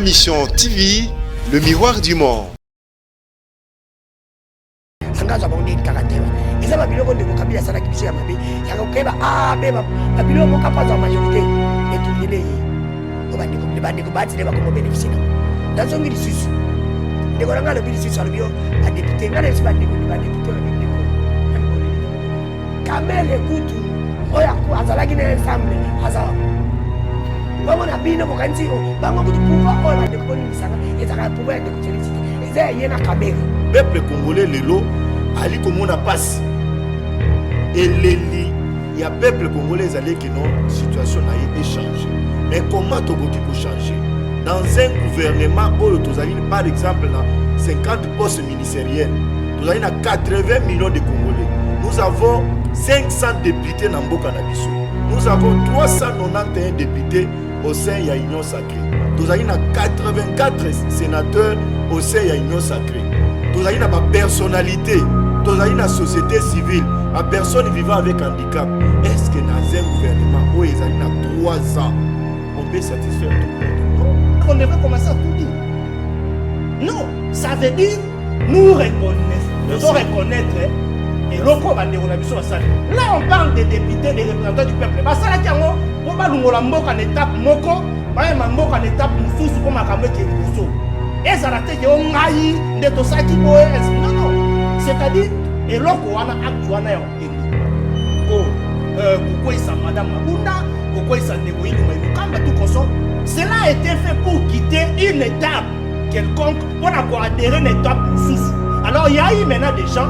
Mission TV, le miroir du monde. Peuple congolais lelo ali comme on a passe et il y a peuple congolais allé que non situation a été changée. Mais comment tu peux changer dans un gouvernement où tu as par exemple 50 postes ministériels, tu as 80 millions de Congolais. Nous avons 500 députés dans Mboka na biso. Nous avons 391 députés au sein de l'Union sacrée. Nous avons 84 sénateurs au sein de l'Union sacrée. Nous avons une personnalité, nous avons une société civile, une personne vivant avec handicap. Est-ce que dans un gouvernement où ils ont 3 ans, on peut satisfaire tout le monde? Non. On devrait commencer à tout dire. Non, ça veut dire nous reconnaître. Nous devons reconnaître. Et là, on parle des députés, des représentants du peuple. On va nous en étape moko, en étape mususu pour ma et ça a été non, non. C'est-à-dire, et là, on a actuellement madame Mabunda, cela a été fait pour quitter une étape quelconque pour avoir adhéré à une étape mususu. Alors, il y a eu maintenant des gens.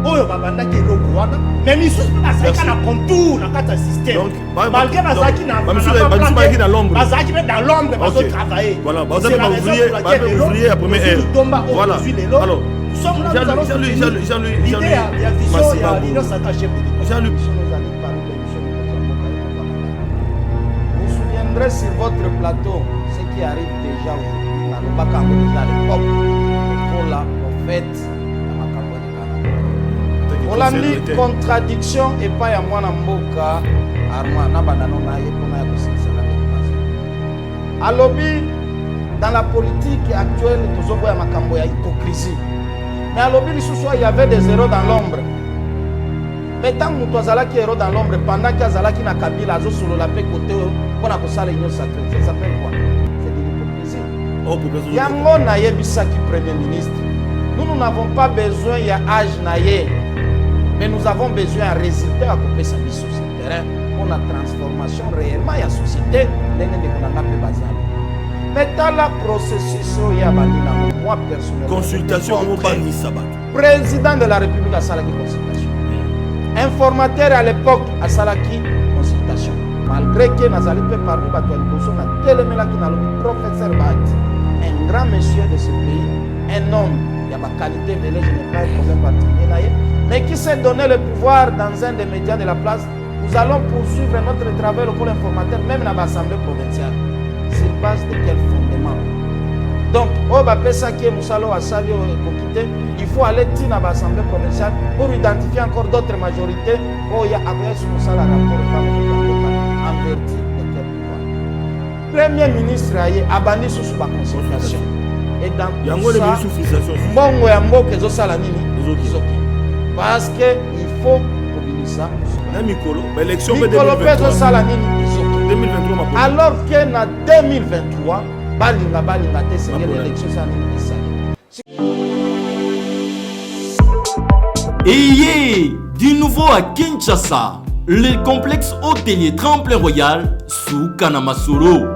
Mais il faut un contour dans le système. Malgré Bazaki dans l'ombre, travailler. Voilà, c'est la raison pour laquelle ouvrier à première heure. Voilà. Alors, nous sommes là, nous allons l'idée, il y a vision, il y a l'union s'attacher. Vous vous souviendrez sur votre plateau ce qui arrive déjà aujourd'hui. Dans le bac à déjà à l'époque, pour la prophète. On a dit contradiction et pas à moi Mboka Armand Nabanano Naye pour ma à lobby dans la politique actuelle toujours il y a makambo ya hypocrisie. Mais à lobby il y avait des héros dans l'ombre. Mais tant que nous avons des héros dans l'ombre pendant qu'il y a qui na Kabila azo solo la paix côté pour la ça l'union sacrée. Ça s'appelle quoi? C'est de l'hypocrisie. Yango Naye Bisaki Premier ministre. Nous n'avons pas besoin de âge Naye. Mais nous avons besoin de résultats à couper sa vie sur ce terrain pour la transformation réellement de la société. Mais dans le processus, il y a moi personnellement. Consultation au Bani Sabat. Président de la République à Salaki consultation. Informateur à l'époque à Salaki consultation. Malgré que Nazali peut parmi Batoali Bosso, na téléméla qui n'a le professeur Bat, un grand monsieur de ce pays, un homme, il y a ma qualité, mais là je n'ai pas un problème particulier. Mais qui s'est donné le pouvoir dans un des médias de la place, nous allons poursuivre notre travail au pôle informateur, même dans l'Assemblée provinciale. Sur base de quel fondement? Donc, il faut aller dans l'Assemblée provinciale pour identifier encore d'autres majorités. En vertu de quel pouvoir? Premier ministre a banni sous la consultation. Et dans tout ça, parce qu'il faut mobiliser ça. L'élection 2023. Alors que en 2023, l'élection Ayez du nouveau à Kinshasa, le complexe hôtelier Tremplin Royal sous Kanamasoro.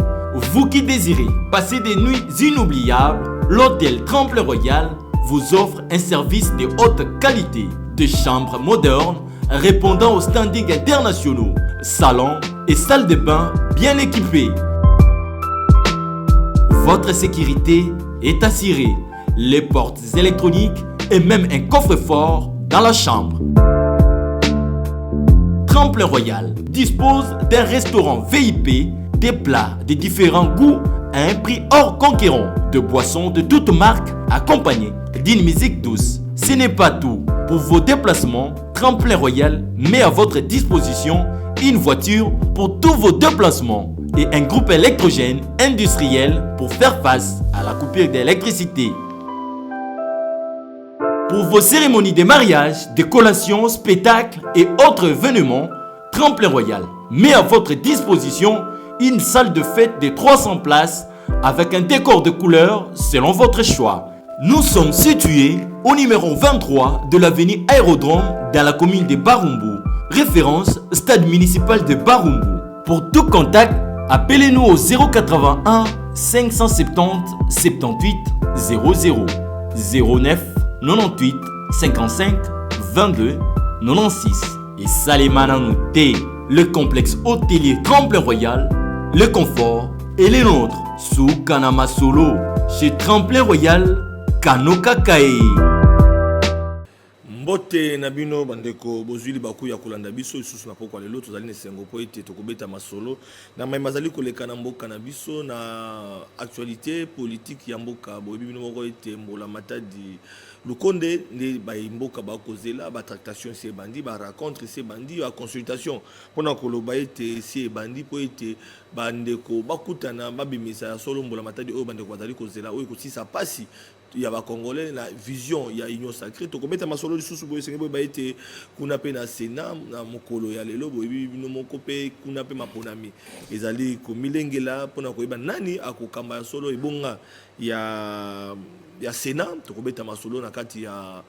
Vous qui désirez passer des nuits inoubliables, l'hôtel Tremplin Royal vous offre un service de haute qualité, de chambres modernes répondant aux standards internationaux, salons et salles de bain bien équipées. Votre sécurité est assurée, les portes électroniques et même un coffre-fort dans la chambre. Tremplin Royal dispose d'un restaurant VIP, des plats de différents goûts à un prix hors conquérant, de boissons de toutes marques accompagnées d'une musique douce. Ce n'est pas tout. Pour vos déplacements, Tremplin Royal met à votre disposition une voiture pour tous vos déplacements. et un groupe électrogène industriel pour faire face à la coupure d'électricité. Pour vos cérémonies de mariage, de collations, spectacles et autres événements, Tremplin Royal met à votre disposition une salle de fête de 300 places avec un décor de couleurs selon votre choix. Nous sommes situés au numéro 23 de l'avenue Aérodrome dans la commune de Barumbu, référence stade municipal de Barumbu. Pour tout contact, appelez-nous au 081 570 78 00 09 98 55 22 96 et Salimana Nouté, le complexe hôtelier Tremplin Royal, le confort et les nôtres sous Kanama Solo chez Tremplin Royal Kanoka Kae. Mbote nabino bandeko bozuli baku ya kolanda biso isusu na poko lelo tozali ne sengo po ete tokobeta masolo na mai mazali koleka na mboka na biso na actualité politique ya mboka boyebi bino moko ete mbola matadi lukonde nde mboka bakozela ba tractation se bandi ba rencontre se bandi ba consultation pona koloba ete se bandi po ete bandeko bakutana babimisa ya solo mbola matadi oyo bandeko bazali kozela oyo kosisa pasi ya ba congolais la vision ya union sacrée to kometa masolo lisusu boye senge boye ba ete kuna pe na Sénat na mokolo ya lelo boye bino moko pe kuna pe maponami ezali ko milengela pona koyeba nani akokamba ya solo ebonga ya Sénat to kobeta masolo na kati ya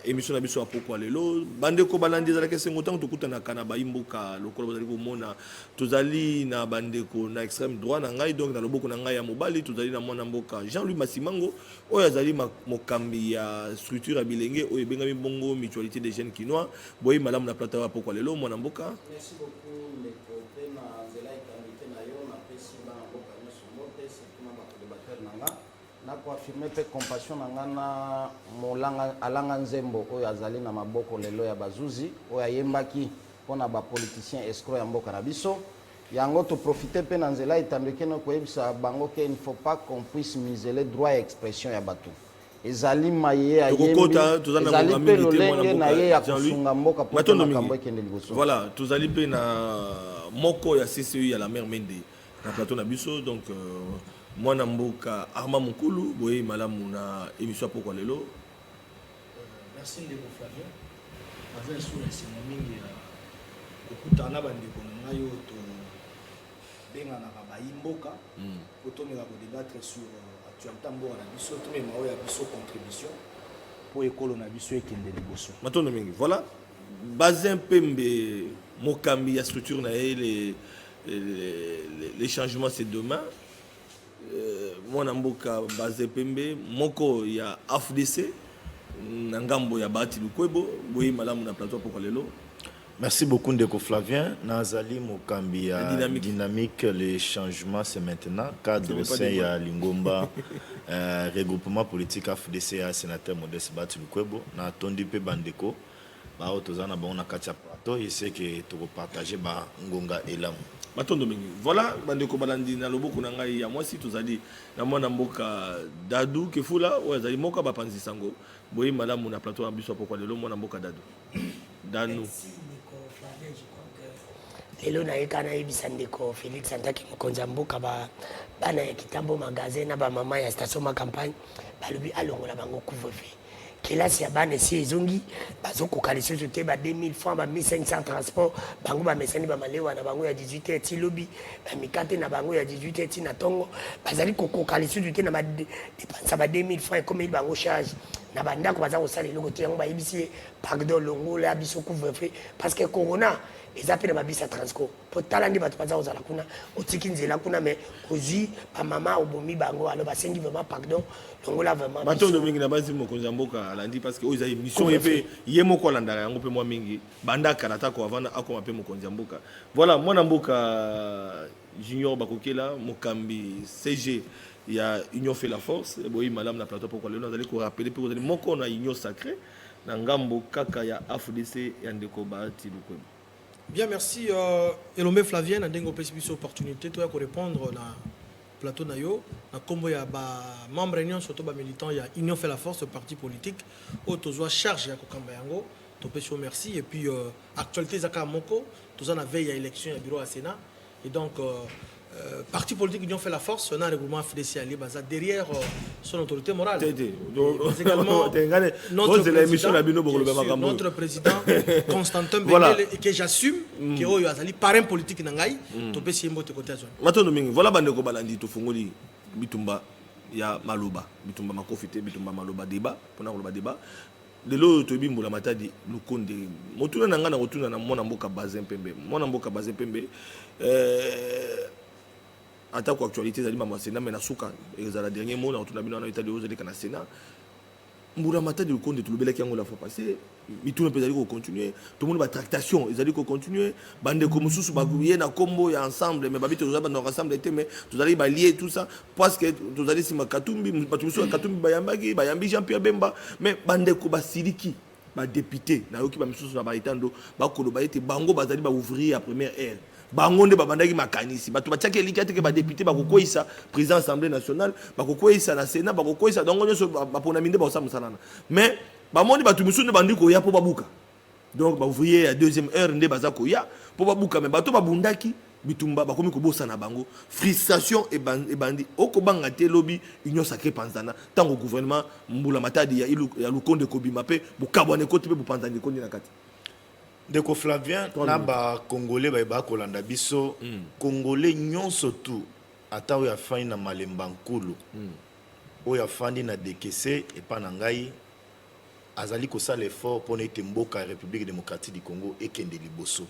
émission na biso ya poko lelo bandeko balandi ezala ke sengo tango tokutana kana baimboka lokolo bazali komona tozali na bandeko na extrême droit na ngai donc na loboko na ngai ya mobali tozali na mwana mboka Jean-Louis Masimango oyo azali mokambi ya structure ya bilenge oyo ebengami bongo mutualité des jeunes quinois boyi malamu na plateau ya poko lelo mwana mboka. Merci beaucoup ndeko pe na nzela ikambite na yo na pesi ba mboka nyonso mbote surtout na bakodebateur nanga na kuafirme pe compassion nanga na molanga alanga nzembo oyo azali na maboko lelo ya bazuzi oyo ayembaki mpona bapoliticien escroc ya mboka na biso yango to profiter pe na nzela itambike no koyebisa bango ke il ne faut pas qu'on puisse museler droit à expression ya bato ezali maye ya yembi ezali pe lolenge na ye ya kusunga mboka poto makambo ekende liboso. Voilà tozali pe na moko ya CCI ya la mère Mende na plateau na biso donc mwana mboka Armand Mukulu boye malamu na émission poko lelo. Merci ndeko Flavien bazali sur la mingi ya kokutana bandeko na ngai oyo to bengana baimboka otomela kodébattre sur actualité mboka na biso tomema oyo ya biso contribution po ekolo na biso ekende liboso matondo mingi. Voilà Bazin Pembe mokambi ya structure na ye les changements c'est demain. Mwana mboka Bazin Pembe moko ya AFDC na ngambo ya Bati Lukwebo boye malamu na plateau poko lelo. Merci beaucoup Ndeko Flavien. Nazali mokambi ya dynamique, les changements c'est maintenant. Cadre au sein ya Lingomba, regroupement politique AFDC à sénateur Modeste Bati Lukwebo. Na tondi pe bandeko. Ba otozana ba on a katia plateau. Il sait que tu vas partager ba ngonga elamu. Matondo mingi. Voilà bandeko balandi na loboko na ngai ya mwasi tozali na mwana mboka Dadu Kefula oyo azali moka ba panzi sango. Boye malamu na plateau ambiso poko lelo mwana mboka Dadu. Danu. Lelo na yeka na yebisa ndeko Félix Antaki mokonzi ya mboka bana ya kitambo magasin na bamama ya station ma campagne balobi alongola bango couvre-feu kelasi ya bana esi ezongi bazokoka lisusu te ba 2000 francs ba 1500 transport bango bamesani bamalewa na bango ya 18 ti lobi bamikate na bango ya 18 ti na tongo bazali kokoka lisusu te na badepansa ba 2000 francs ekomeli bango charge na bandako baza kosala eloko te yango bayebisi pardon longola biso couvre-feu parce que corona eza pe na babisa transco po tala ndi bato baza kozala kuna otiki nzela kuna mais ozwi bamama obomi bango alo basengi vraiment pardon longola vraiment matondo mingi na bazi mokonzi ya mboka alandi parce que oyo émission epe ye moko alandaka yango pe mwa mingi bandaka natako avanda akoma pe mokonzi ya mboka. Voilà mwana mboka junior bakokela mokambi CG ya Union fait la force boyi malam na plateau pourquoi lelo nazali ko rappeler pe ozali moko na Union sacrée na ngambo kaka ya AFDC ya ndeko Bati Lukwebo. Bien, merci. Elomé Flavien, nous avons une opportunité de répondre à plateau Nayo. Nous avons membre de surtout militant, il y a Union fait la force, le parti politique. Nous avons charge de Kokambayango. Nous merci. Et puis, actualité Zaka Moko, nous avons veille à l'élection du bureau à Sénat. Et donc, partis politiques qui ont fait la force, on a un règlement FDC Ali Baza derrière son autorité morale. C'est également notre président Constantin Bengele que j'assume que Oyo Azali parrain politique Nangai, Topé Siembo te côté Azon. Maintenant, voilà Bandeko Balandi to Fungoli Bitumba ya Maloba, Bitumba Makofite, Bitumba Maloba débat, pour le débat. De l'autre tobi mbula matadi lukonde motuna nanga na motuna na mona mboka bazin pembe attaque actualité zali ba Sénat mais na suka ezala dernier mot na motuna bino na état de hausse de kana Sénat mbula matadi lukonde tulobelaki yango la fois passée mituna pe zali ko continuer tout le monde ba tractation ezali ko continuer bande ko mususu ba kuye na kombo ya ensemble mais babito zo ba na ensemble été mais tout allez ba lier tout ça parce que tout allez si makatumbi batuso katumbi bayambi Jean-Pierre Bemba mais bande ko ba siliki ba député na yoki ba mususu na ba itando ba koloba ete bango bazali ba ouvrier à première ère bango nde babandaki makanisi bato batiaki eliki te ke ba député ba kokoisa président assemblée nationale ba kokoisa na Sénat ba kokoisa donc nyoso ba pona minde ba osamusalana mais ba moni bato mususu ne bandi ko ya po babuka donc ba ouvrier à deuxième heure nde baza ko ya po babuka mais bato babundaki bitumba bakomi ko bosa na bango frustration et bandi okobanga te lobi union sacrée panzana tango gouvernement mbula matadi ya lukonde kobima pe bukabwane ko te pe bupanzani ko na kati. Ndeko Flavien na ba congolais ba kolanda biso congolais nyonso tout ata oyo afandi na malemba nkulu oyo afandi na dekese epa na ngai azali kosala effort pour ete mboka ya République démocratique du Congo ekende liboso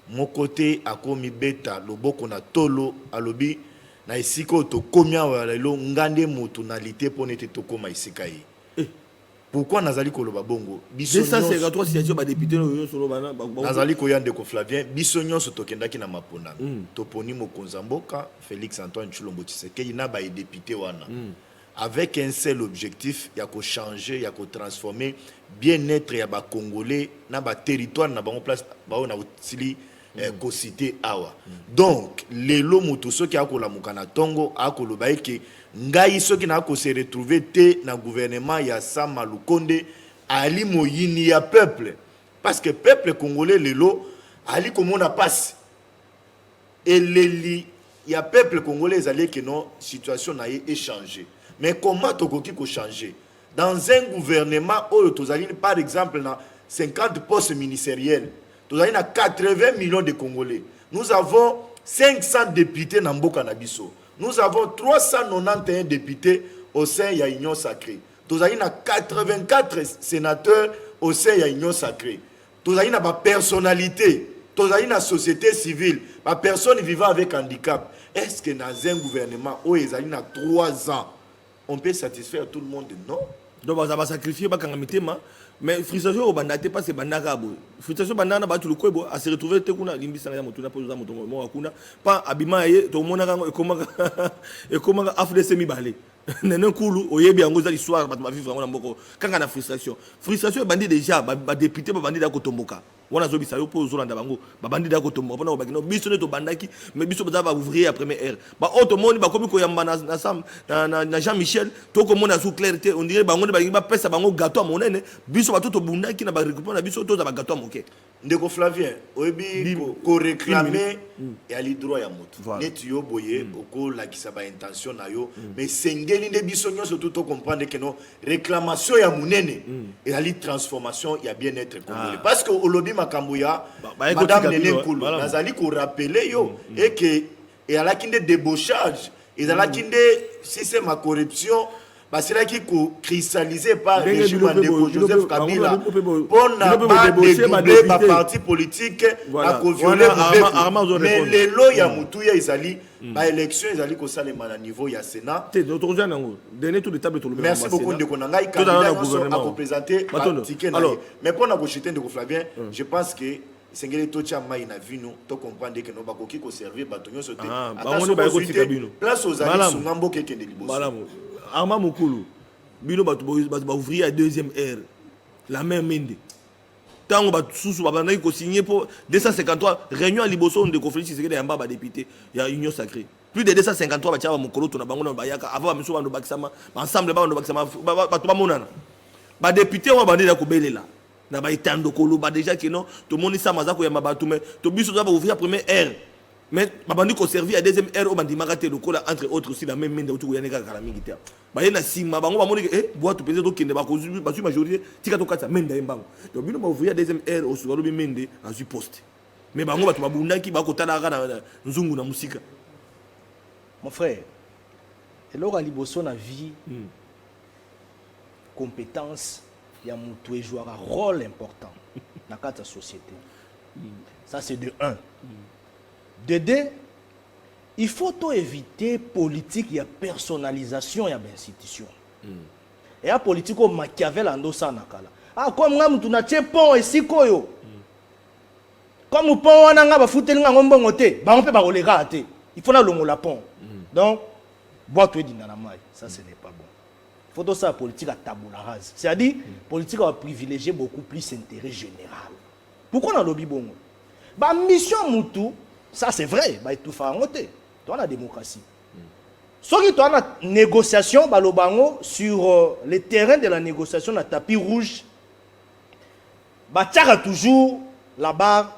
mon côté akomi beta loboko na tolo alobi na esika to komia wa lelo ngande motunalité pour ete tokoma esika yi. Pourquoi nazali koloba bongo biso ça c'est quand trois situations ba député no solo bana nazali ko yande ko Flavien biso nyonso tokendaki na mapona toponi mokonza mboka Félix Antoine Tshilombo Tshisekedi na ba député wana avec un seul objectif ya ko changer ya ko transformer bien-être ya ba congolais na ba territoire na ba place ba ona utili ko cité awa donc lelo moto soki akola mukana tongo akoloba eke ngai soki na ko se retrouver te na gouvernement ya Sama Lukonde ali moyini ya peuple parce que peuple congolais lelo ali komona passe et leli ya peuple congolais ali que non situation na échangé mais comment tokoki ko changer dans un gouvernement oyo tozali par exemple na 50 postes ministériels tozali na 80 millions de congolais nous avons 500 députés na mboka na biso. Nous avons 391 députés au sein de l'Union sacrée. Nous avons 84 sénateurs au sein de l'Union sacrée. Nous avons des personnalités. Nous avons une société civile. Des personnes vivant avec handicap. Est-ce que dans un gouvernement où ils ont 3 ans, on peut satisfaire tout le monde? Non. Donc, on va sacrifier, mais frustration au bandate pas c'est bandaka boy frustration bandana ba tu le kwebo à se retrouver te kuna limbisa ya moto na poza moto mo akuna pas abima ye to mona kango e komanga afdc mi balé nene kulu oyebi yango za l'histoire ba vivre ngona mboko kanga na frustration bandi déjà ba député ba bandi da kotomboka wana zo bisa yo po zo landa bango ba bandi da kotomboka pona ba kino biso ne to bandaki mais biso ba ouvrier à première ère ba auto monde ba komi ko yamba na sam na Jean-Michel to ko mona sous clarté on dirait bango ba pesa bango gâteau monene biso ba to bundaki na ba récupérer na biso to za ba gâteau moké ndeko Flavien oyebi ko réclamer ya li droit ya moto net yo boye oko la ki sa ba intention na yo mais sengeli nde biso nyonso tout comprendre que non réclamation ya munene et la transformation ya bien-être congolais parce que olobi makambo ya madame Nene Kulu nazali ko rappeler yo et que et ala kinde débauchage et ala kinde si c'est ma corruption parce que là qui cristallisé par le régime de Joseph Kabila pour n'a pas dédoubler par parti politique à violer mais les lois ya mutuya izali ba élection izali ko salema na niveau ya Sénat merci beaucoup de konanga candidat à représenter ticket na mais pour na ko chiter de Flavien je pense que sengeli tocha mai na vino to comprendre que no bakoki ko servir batonyo sote place aux amis sungambo kekende liboso Arma Mukulu, bino ba ouvrier à deuxième ère, la même minde. Tant on sous babana ko signé pour 253 réunions à Liboso de conflit c'est que des amba ba député, il y a union sacrée. Plus de 253 ba tiaba mukolo to na bango na bayaka avant miso bando bakisama, ensemble ba bando bakisama ba to ba monana. Ba député on ba ndela ko belela. Na ba itando kolo ba déjà que non, to monisa mazako ya mabatume, to biso ba ouvrier à première ère. mais babandi ko servi à deuxième ère au bandi magate lokola entre autres aussi la même mende autour ya neka kala mingi ta ba yena sima bango ba moni boîte peut être kende ba ko ba su majorité tika to kata mende mbango donc bino ba ouvrir deuxième ère au solo bi mende a su poste mais bango ba to babundaki ba ko tala na nzungu na musika mon frère et là liboso na vie compétence ya mutu jouer un rôle important dans la société. Ça c'est de 1. De 2, il faut éviter politique, il y a personnalisation, il y a institution. Et la politique au Machiavel en dosa nakala. Ah comme nga mutu na tie pont ici koyo. Comme pont wana nga ba futeli nga ngombongo te, ba on peut ba kolega te. Il faut na longo la pont. Donc bois tout dit dans la maille, ça ce n'est pas bon. Il faut tout ça politique à tabula rase. C'est-à-dire politique va privilégier beaucoup plus l'intérêt général. Pourquoi on a lobby bon? Bah mission mutu, ça c'est vrai, bah tout faire monter. Toi la démocratie. Soit qui toi la négociation, bah le bango sur le terrain de la négociation, la tapis rouge, bah tiens toujours la barre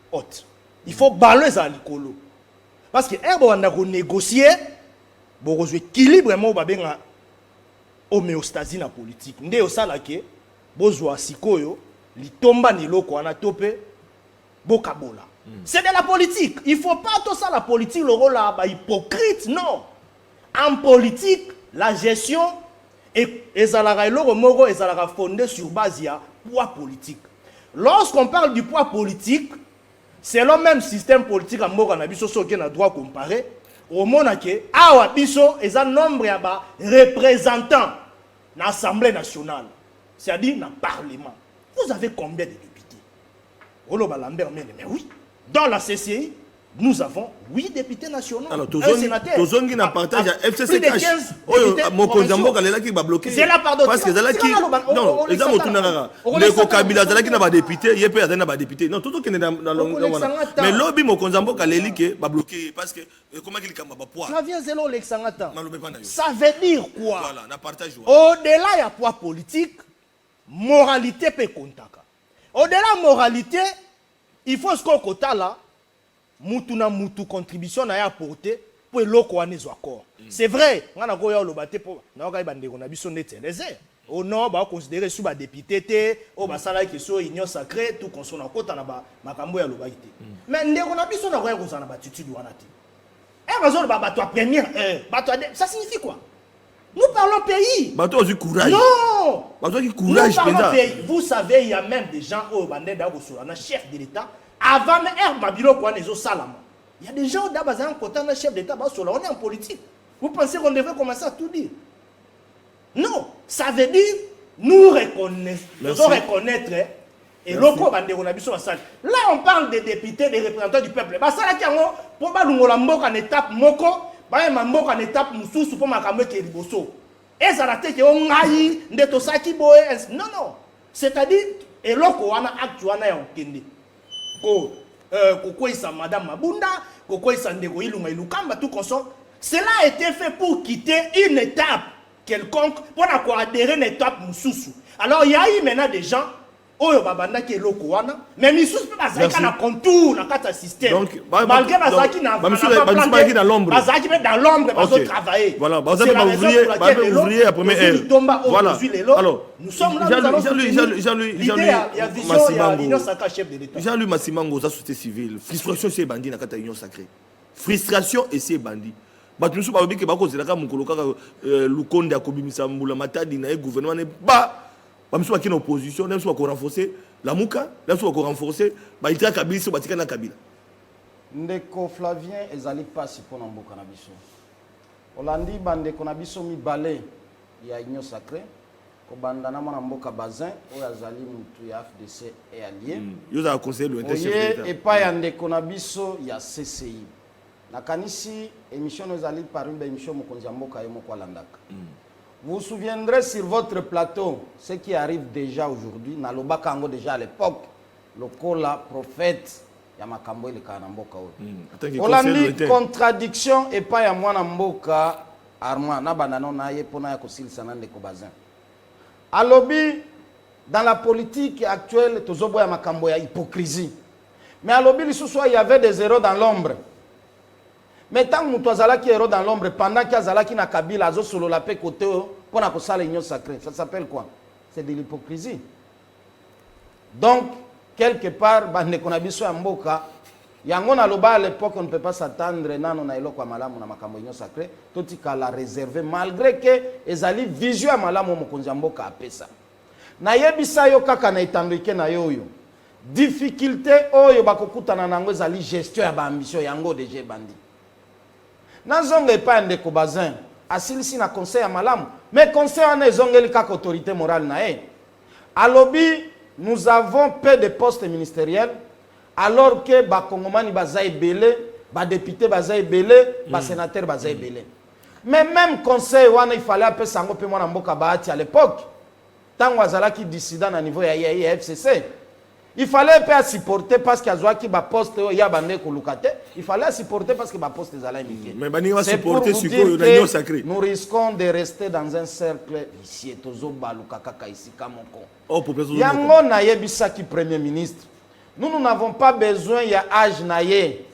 haute. Il faut balayer à l'écolo. Parce que on a négocier, bon équilibre vraiment bah bien homéostasie na politique. Nde osala ke bozwa sikoyo litomba ni loko ana topé bokabola. C'est de la politique. Il faut pas tout ça la politique le rôle là ba hypocrite non. En politique, la gestion et ezalaka eloko moko ezalaka fondé sur base ya poids politique. Lorsqu'on parle du poids politique, c'est le même système politique à moko na biso so ke na droit comparer. Au monake awa biso eza nombre ya ba représentants dans l'Assemblée nationale, c'est-à-dire dans le Parlement. Vous avez combien de députés? Mais oui, dans la CCI, nous avons 8 députés nationaux. Alors, un sénateur. Tozongi na partage à FCC Plus de 15 députés Mokonzambo Kalela qui va bloquer. C'est là pardon. Parce que Zalaki non, les gens Motunara. Les Kokabila Zalaki n'a pas député, Yepé a n'a pas député. Non, tout qui est dans le mais lobby Mokonzambo Kalela qui va bloquer parce que comment il kamba ba poids. Flavien Zelo Lexangata. Ça veut dire quoi? Voilà, na partage. Au-delà il y a poids politique, moralité peut contaka. Au-delà moralité, il faut ce qu'on quota là. Mutu na mutu contribution na ya apporter pour loko anezo accord. C'est vrai, on a goya lo baté pour na ka bande ko na biso nete les au non ba considérer sous ba député té o ba sala ki so union sacrée tout qu'on na kota na ba makambo ya lo ba ité. Mais ndeko na biso na goya ko na ba attitude wana té. Et raison ba toi première ça signifie quoi? Nous parlons pays. Bato du courage. Non. Bato du courage pays. Vous savez il y a même des gens au bande da ko so na chef de l'état. Avant même Babilo quoi les salama. Il y a des gens d'abord un côté un chef d'État on est en politique. Vous pensez qu'on devrait commencer à tout dire? Non, ça veut dire nous reconnaître, et loko bande on a biso basal. Là on parle des députés, des représentants du peuple. Basala ki ngo pour ba lungola mboka en étape moko, ba ma mboka en étape mususu pour makambo ke liboso. Ezala te ke on ngai ndeto saki boye. Non non. C'est-à-dire et loko wana acte wana ya okende. Kokoisa Madame Mabunda, Kokoisa Ndeko Ilunga Ilukamba, tout consort. Cela a été fait pour quitter une étape quelconque, pour adhérer à une étape Moussoussou. Alors il y a eu maintenant des gens, Oyo Babanda qui est lokoana, mais Moussoussou peut pas na contour, na kata système. Donc, malgré Bazaki na dans l'ombre. Bazaki met dans l'ombre, Bazaki travailler. Voilà, Bazaki va ouvrier la première ère. Voilà. Alors, nous sommes là, Jean-Louis Massimango, la société civile. Frustration, c'est bandit dans la union sacrée. Frustration et c'est bandit. Nous sommes que Bako Zelaka Mukoloka, Lukonde, Akobimisa Mboula Matadi, le gouvernement n'est pas. Nous sommes en opposition, nous sommes renforcer la Mouka, nous sommes renforcer Baïtra Kabila, nous sommes Kabila. Ndeko Flavien, ezali pasi pour Namboka Nabiso. Olandi bande konabiso mi balé, il y a union sacrée. Kobandana Mboka Bazin, Oyazali Moutou ya FDC et allié. Vous avez conseillé le chef et pas yande konabiso, il y a CCI. La kanisi émission nous allons par une émission Mokonzi Mboka et Moko Landaka. Vous vous souviendrez sur votre plateau, ce qui arrive déjà aujourd'hui, Naloba Kango déjà à l'époque, le Kola prophète, Yamakambo et le Kanamboka. On a mis contradiction et pas Yamwana Mboka, Armand, Nabanano Naye, Pona Kosil Sanande Kobazin. Alobi, dans la politique actuelle, Tozobo Yamakambo ya hypocrisie. Mais à l'obili il y avait des héros dans l'ombre. Mais tant que nous qui héros dans l'ombre, pendant qu'il y a qui na Kabila, azo solo la paix côté pour na kosala l'union sacrée, ça s'appelle quoi? C'est de l'hypocrisie. Donc quelque part, bande konabiso ya mboka, yango na loba à l'époque on ne peut pas s'attendre nano na eloko malamu na makambo union sacrée, totika la réserver malgré que ezali vision ya malamu mokonzi ya mboka apesa. Na yebisa yo kaka na itandike na yoyo. Difficulté oyo bakokutana nango ezali gestion ya ba ambition yango DG bandi. Nazonge pas ndeko bazin asilisi na conseil ya malamu, mais conseil wana ezongeli kaka autorité morale na e. Alobi nous avons peu de postes ministériels alors que ba kongomani baza ebele, ba député baza ebele, ba sénateur baza ebele. Mais même conseil wana il fallait appeler sango pe mwana mboka baati à l'époque. Tant wazalaki dissident na niveau ya FCC. Il fallait pas supporter parce qu'il y a qui poste il fallait supporter parce que poste mais c'est pour vous dire que nous risquons de rester dans un cercle vicieux. Yango na yebisa ki premier ministre. Nous n'avons pas besoin de âge naye,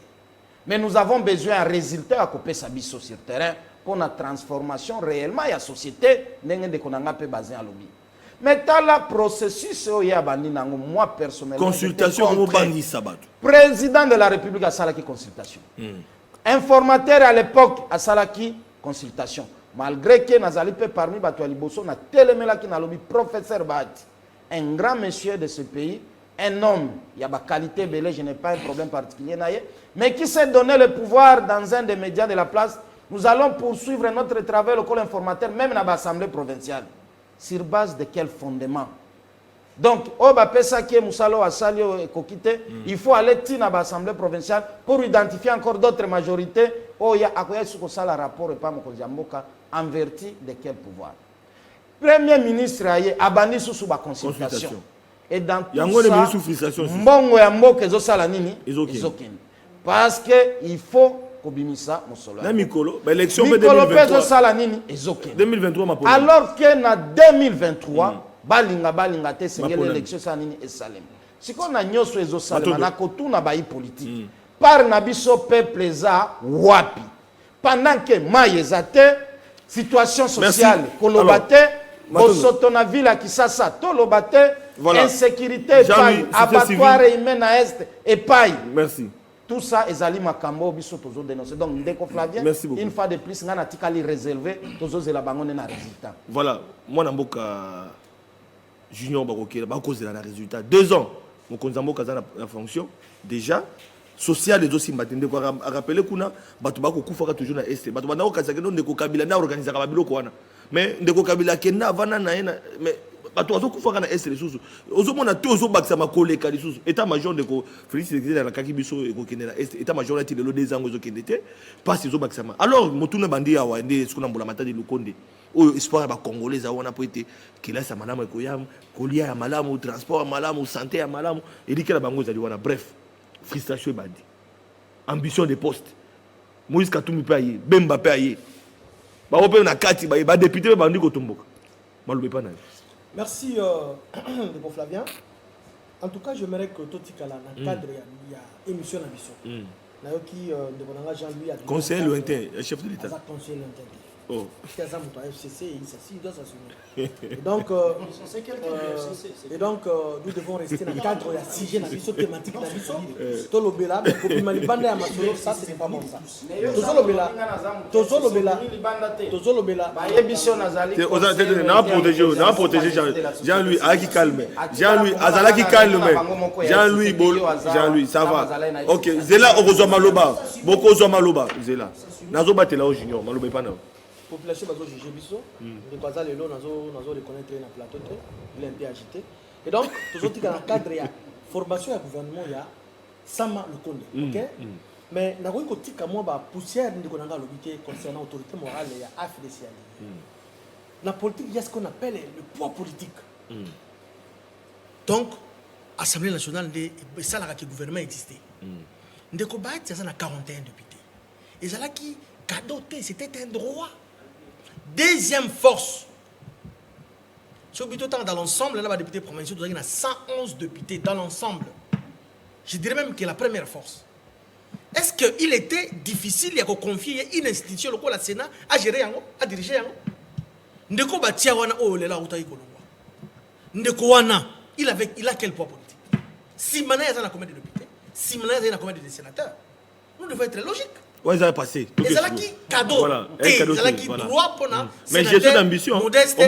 mais nous avons besoin d'un résultat à couper sa vie sur le terrain pour la transformation réellement de la société ndenge de konanga pe basé à lobby. Mais dans le processus, moi personnellement, consultation comme Bangi Sabat. Président de la République a salaki consultation. Informateur à l'époque a salaki consultation. Malgré que Nazali pe parmi Batoali Bosso na télémela qui n'a lobby professeur Bati, un grand monsieur de ce pays, un homme, il y a ma qualité belé, je n'ai pas un problème particulier mais qui s'est donné le pouvoir dans un des médias de la place. Nous allons poursuivre notre travail au col informateur même dans l'Assemblée provinciale. Sur base de quel fondement? Donc, il faut aller à l'Assemblée provinciale pour identifier encore d'autres majorités. Il y a un rapport en vertu de quel pouvoir? Premier ministre a banni sous la consultation. Et dans tout ça, parce qu'il faut Kobimisa Moussolo. L'élection 2023. Alors que en 2023, balinga c'est l'élection sanini et Salem. Si on a nyoso ezo Salem na kotuna bayi politique. Par nabiso peuple za wapi. Pendant que maïezate situation sociale kolobate bosotona ville Kisasa tolobate insécurité paille abattoir humain à est et paille. Merci. Tout ça, ezali makambo biso tozo dénoncer. Donc ndeko Flavien, une fois de plus ngana tikali réservé tozo zela bangone na résultat. Voilà, moi na mboka junior bakokela bakoze na résultat. 2 ans mon konzambo kaza na fonction déjà social les aussi mbatende ko rappeler kuna bato bako kufaka toujours na est. Bato bana ko kasaka ndeko Kabila na organiser ka biloko wana. Mais ndeko Kabila kena vana na mais bato azokufaka na est lisusu ozomona te ozobakisa makoleka lisusu état major de Félix Tshisekedi na kakibiso ekokende na est état major ati lelo 2 ans ezokende te passe ezobakisa alors motuna bandi ya wande sukuna mbula matadi lukonde oyo espoir ba congolais wana po ete kelasa malamu ekoyam kolia ya malamu transport ya malamu santé ya malamu elikela bango ezali wana bref frustration bandi ambition de poste Moïse Katumbi pe aye Bemba pe aye ba ope na kati ba député bandi kotomboka malube pa na. Merci, Debo Flavien. En tout cas, j'aimerais que Totikala, dans le cadre, il y a émission d'ambition. Nayoki, Jean-Louis, conseiller lointain, chef de l'État. Conseiller lointain. Oh. FCC, il doit s'assumer. Et donc, nous devons rester dans le cadre de la sujet d'ambition thématique d'ambition. Tolobela, ça, c'est pas bon ça. Tozolobela. n'a protégé Jean-Louis, Aki calme. Jean-Louis, Azalaki calme. Jean-Louis, Jean-Louis, ça va. Ok, Zela, Ozo Maloba. Boko Ozo Maloba. Zela. Nazo Batela au junior, Maloba pas. Population va juger biso, les bazar les lots nazo reconnaître na plateau, il est un peu agité. Et donc tous autres dans le cadre ya formation ya gouvernement ya sama le Conde, OK? Mais na ko tika moi ba poussière ndiko nanga lobité concernant autorité morale ya AFDC. La politique, il y a ce qu'on appelle le poids politique. Donc Assemblée nationale de ça là que le gouvernement existait. Ndeko ba il y a 41 députés. Et ça là qui cadoté, c'était un droit. Deuxième force. Sur dans l'ensemble, là, les députés provinciaux, il y a 111 députés dans l'ensemble. je dirais même que la première force. Est-ce qu'il était difficile de confier une institution local la Sénat à gérer yango, à diriger yango? Ndeko batia wana o lela utayi kolongwa. Ndeko wana, il a quel poids politique? Si maintenant il y a combien de députés, si maintenant il y a combien de sénateurs, nous devons être logiques. Ouais, ça va passer. Et ça qui cadeau, voilà. Ça qui droit pour nous. Mais j'ai cette ambition. Modeste,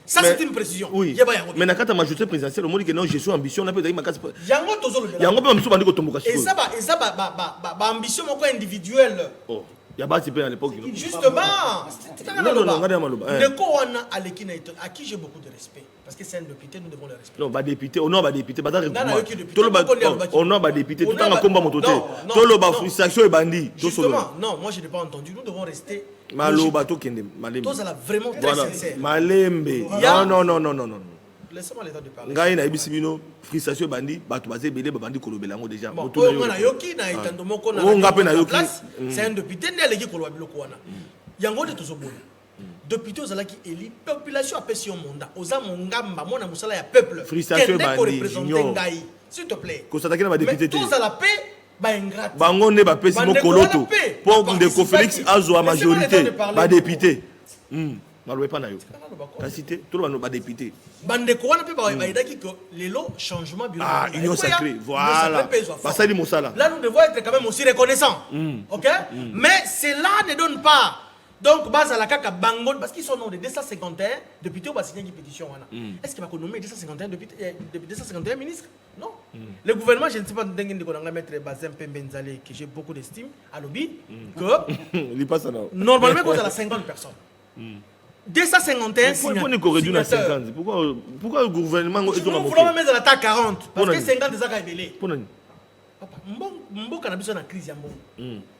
ça c'est une précision. Oui. Mais na kata majorité présidentielle, au monde que non gestion ambition, on a peut dire ma case. Yango tozolo. Yango peut même bandi ko tomboka. Et ça ba ambition moko individuelle. Oh. Il y a pas type à l'époque. Justement. Non, Ndeko wana alekina à qui j'ai beaucoup de respect parce que c'est un député, nous devons le respecter. Non, ba député, on a ba député, ba on a ba député, tout en combat mon côté. Tolo ba frustration et bandi. Justement, non, moi je n'ai pas entendu. Nous devons rester. Malo bato kende, malembe. Tous là vraiment très sincère. Malembe. Non. Laissez-moi le temps de parler. Ngai na ebisi bino frustration et bandi, bato bazé belé ba bandi kolobela ngo déjà. Bon, on a yoki na itando moko na. On ngape na yoki. C'est un député né aleki kolwa biloko wana. Yango de tozobona. Député aux qui élit population a payé son mandat aux amongamba mon amusala ya peuple frustration bandi s'il te plaît ko s'attaquer na ba député tous à la paix ba ingrat bango ne ba pesi mo koloto pour ndeko Félix azwa majorité ba député malwe pa na yo ka cité tout le ba député bandeko wana pe ba idaki que lelo changement bureau union sacrée voilà basali mosala là nous devons être quand même aussi reconnaissants OK mais cela ne donne pas. Donc, base à la CAC Bango, parce qu'ils sont nom de 251 députés, on va signer une pétition. Est-ce qu'il va nommer 251 députés, 251 ministres? Non. Le gouvernement, je ne sais pas, mettre Bazem Pembenzale, que j'ai beaucoup d'estime, à lobby, que normalement, on a 50 personnes. 251 signatures. Pourquoi le gouvernement est nous voulons mettre la taille 40, parce que 50 des accords est Papa, Mbo cannabis en crise.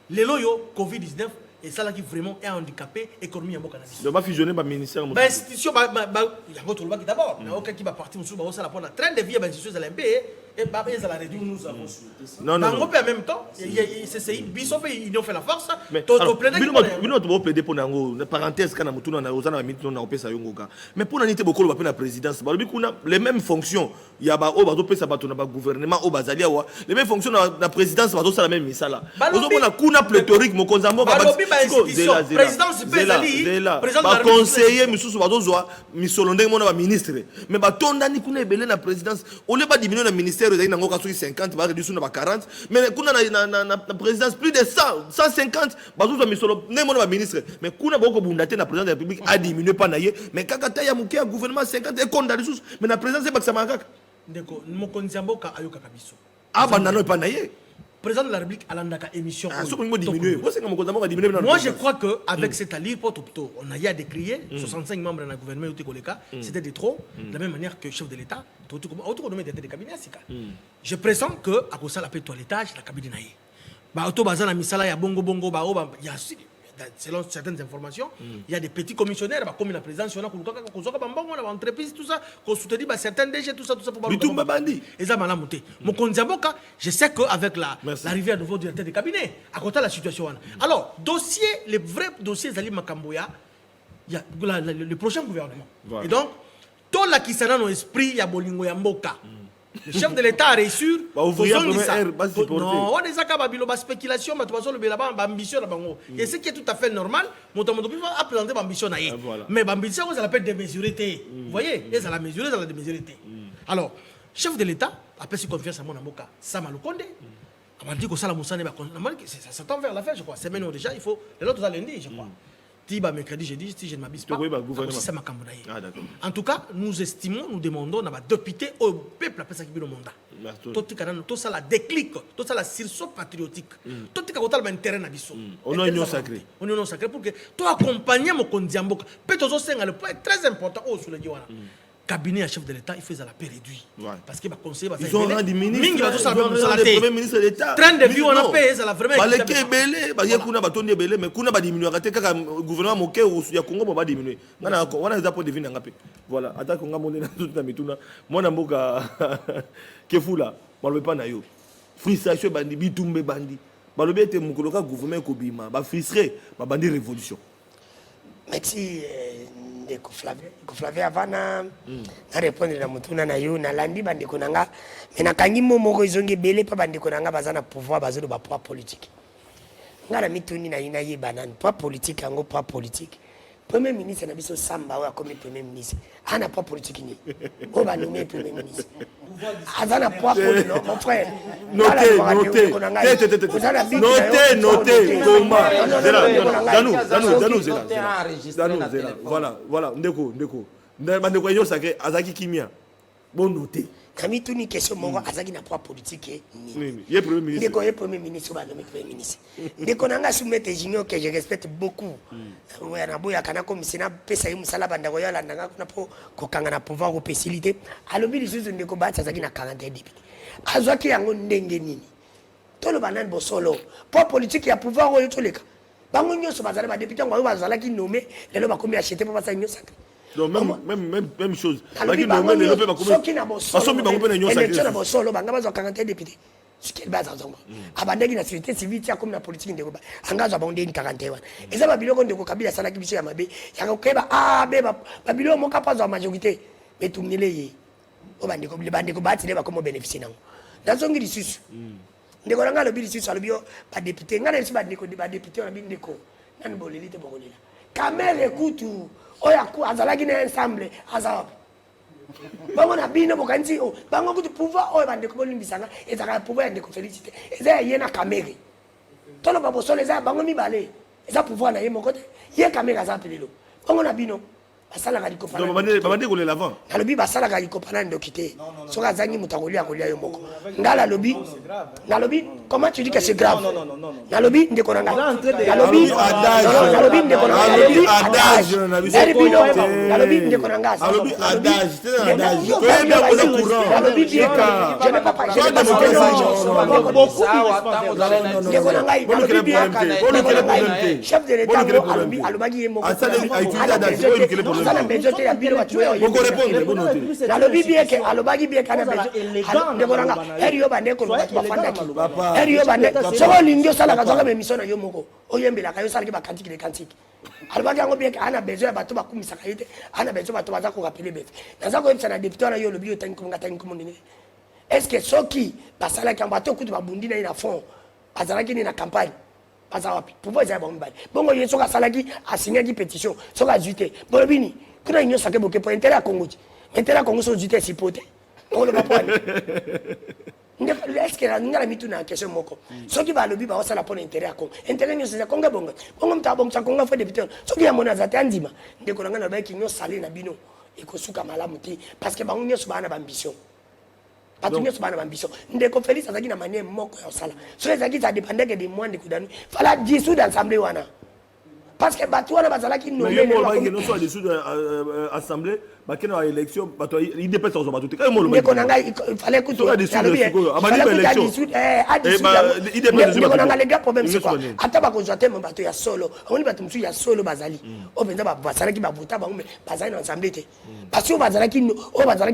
Les loyaux, Covid-19, et ça là qui vraiment est handicapé économie en cannabis. Donc va fusionner ba ministère ba institution il y a autre qui d'abord mais aucun qui va partir sur ba ça la prendre train de vie ba institution ça l'MP et ba ça la réduire nous avons non en même temps c'est biso fait ils ont fait la force to plaider bino to plaider pour nango parenthèse kana mutuna na ozana minute na opesa yongoka mais pour nanité bokolo ba pe na présidence ba lobi kuna les mêmes fonctions il y a ba o ba to pesa ba to na ba gouvernement o bazali wa les mêmes fonctions na présidence ba to ça la même misala ozomona kuna pléthorique mokonzambo ba présidence conseiller misusu bazozwa misolo ndenge mona ba ministre mais batondani kuna ebele na présidence ole ba diminuer na ministère ezali nango kasoki 50 ba réduire na ba 40 mais kuna na présidence plus de 100 150 bazozwa misolo ndenge mona ba ministre mais kuna boko bundate na président de la République a diminuer pas naye mais kaka ta ya muke ya gouvernement 50 et condamné sous mais na présidence c'est pas ça makaka ndeko mokonzi mboka ayoka kabiso abandano pas naye président de la République à l'andaka émission. Moi je crois que avec cette allure on a eu à décrier 65 membres dans le gouvernement c'était des trop de la même manière que chef de l'État autonomie des cabinets. Je pressens que à cause de la toilettage la cabinet naïe. Bah auto bazana misala ya bongo il y a selon certaines informations, il y a des petits commissionnaires, comme la présidence, on a entreprise, tout ça, qu'on soutient certains DG, tout ça pour et ça m'a monté. Mon Kondiamboka, je sais qu'avec l'arrivée à nouveau directeur de cabinet, à côté de la situation. Alors, dossier, les vrais dossiers Zali Makamboya, il y a le prochain gouvernement. Voilà. Et donc, tout la qui s'en a dans l'esprit, il y a Bolingo Yamboka. Le chef de l'État a reçu. Non, on est à spéculation, ambition. Et ce qui est tout à fait normal, mon a présenté l'ambition. Mais l'ambition, ça l'appelle démesurité. Vous voyez, et ça la mesuré, ça la démesurité. Alors, chef de l'État a fait confiance à mon amoka, Sama Lukonde. On m'a dit que ça, ça tend vers la fin, je crois. C'est maintenant déjà, il faut. L'autre, ça lundi, je crois. Tiba mercredi, jeudi, si je ne m'abuse pas. C'est ma campagne. En tout cas, nous estimons, nous demandons à député au peuple après ça qui le mandat. Tout ça la déclic, tout ça la sursaut patriotique. Tout ça la intérêt na biso. On a une union sacrée. On a une union sacrée pour que toi accompagner mon Kondiamboka. Peut-être aussi le point très important au sur le Diwana. Cabinet à chef de l'État, il faisait la paix réduite. Parce qu'il va conseiller. Ils ont rendu ministre. Ils ont rendu premier ministre de l'État. Train de vie, on a payé, ça la vraiment. Mais kuna ba diminuer kate kaka gouvernement moké ou ya Congo ba diminuer. On a pour deviner ngapé. Voilà, attaque nga monde na tout na mituna. Mona mboka kefula, balobe pa na yo. Frustration bandi bitumbe bandi. Balobe te mukoloka gouvernement ko bima, ba frustré, ba bandi révolution. Merci ndeko Flavien avant na répondre na mutuna na yo na landi bandeko nanga mais nakangi moko izongi belé pa bandeko nanga bazana pouvoir bazolo ba pouvoir politique ngala mituni na ina ye banane pas politique yango pas politique premier ministre na biso samba wa comme premier ministre ana pas politique ni o ba nommé premier ministre azana pas politique mon frère notez comment voilà ndeko bandeko yo sacré azaki kimia bon noter kami tuni question moko azaki na poids politique ni ye premier ministre ndeko ye premier ministre ba nommé premier ministre ndeko nanga soumettre junior que je respecte beaucoup ouais na boya kana comme sina pesa yimu sala banda ko yala ndanga kuna po kokanga na pouvoir ko facilité alobi lisusu ndeko ba azaki na 41 députés azwaki yango ndenge nini tolo banane bosolo po politique ya pouvoir oyo toleka bango nyoso bazala ba députés ngo bazala ki nommé lelo ba komi acheter pa basa nyosa. Donc même chose. Parce que solo banga bazo 41 députés. Ce qui est base ensemble. Abandaki na société civile tia comme na politique ndeko ba. Angazo abonde ni 41. Eza ba biloko ndeko kabila sala ki biso ya mabe. Ya kokeba beba ba biloko moka pas en majorité. Mais tumile ye. O bandeko bandeko ba tile ba comme bénéficier nango. Nazongi lisusu. Ndeko nga lobi lisusu alobio ba député ngana lisusu ba député na bindeko. Nani boleli te bokolela. Kamere kutu oya ku azalaki na ensemble azap bango na bino bokanzi o bango kutu pouvoir oyo bandeko bolimbisanga ezaka pouvoir ya ndeko félicité eza ye na kamere tolo ba bosolo eza bango mibale eza pouvoir na ye moko te ye kamere aza pelelo bango na bino basalaka likopana donc babande kolela avant nalobi basalaka likopana ndoki te soki azangi moto akolia kolia yo moko ngala lobi nalobi comment tu dis que c'est grave nalobi ndeko na ngai nalobi ndeko na ngai adage nalobi ndeko na ngai nalobi adage c'est un adage nalobi bieka je n'ai pas parlé ndeko na ngai nalobi bieka chef de l'état alobi alobaki ye moko nalobi bieke alobaki bieke ana bezo ndekoranga eriyo bande ko batu bafandaki eriyo bande soko lingio sala kazanga memission na yo moko oyembelaka yo sala ki bakantiki de kantiki alobaki yango bieke ana bezo ya batu bakumisaka yete ana bezo batu baza ko rappeler befe naza ko yebisa na député na yo lobi yo tangi ko nini est-ce que soki basala ki ambato kutu babundi na ina fond azalaki ni na campagne azawapi pouvoir za bon bali bongo yeso ka salaki asignaki pétition soka juité bolobini kuna nyo sake boke pour intérêt à Congo intérêt à Congo so juité sipote on le va prendre est-ce que la ngala mitu na question moko soki ba lobi ba osala pour intérêt à Congo intérêt nyo c'est Congo bongo mta bongo sa Congo fa député soki ya mona za tandima ndeko na ngana ba ki nyo salé na bino ekosuka malamu ti parce que bango nyo so na ambition Patumia subana ambition. Ndeko Félix azaki na manière moko ya sala. So ezaki ça dépendait que des mois de kudanu. Fala dissoudre l'assemblée wana. Parce que batu wana bazalaki no mais il soit dissoudre assemblée, ba kena élection, bato il dépend sur bato. Quand mo le konanga il fallait que soit dissoudre élection. Il dépend sur konanga les gars problème c'est quoi? Ata ba konjote mo bato ya solo. On bato musu ya solo bazali. O benza ba bazalaki ba buta ba ngome bazali na assemblée te. Parce que bazalaki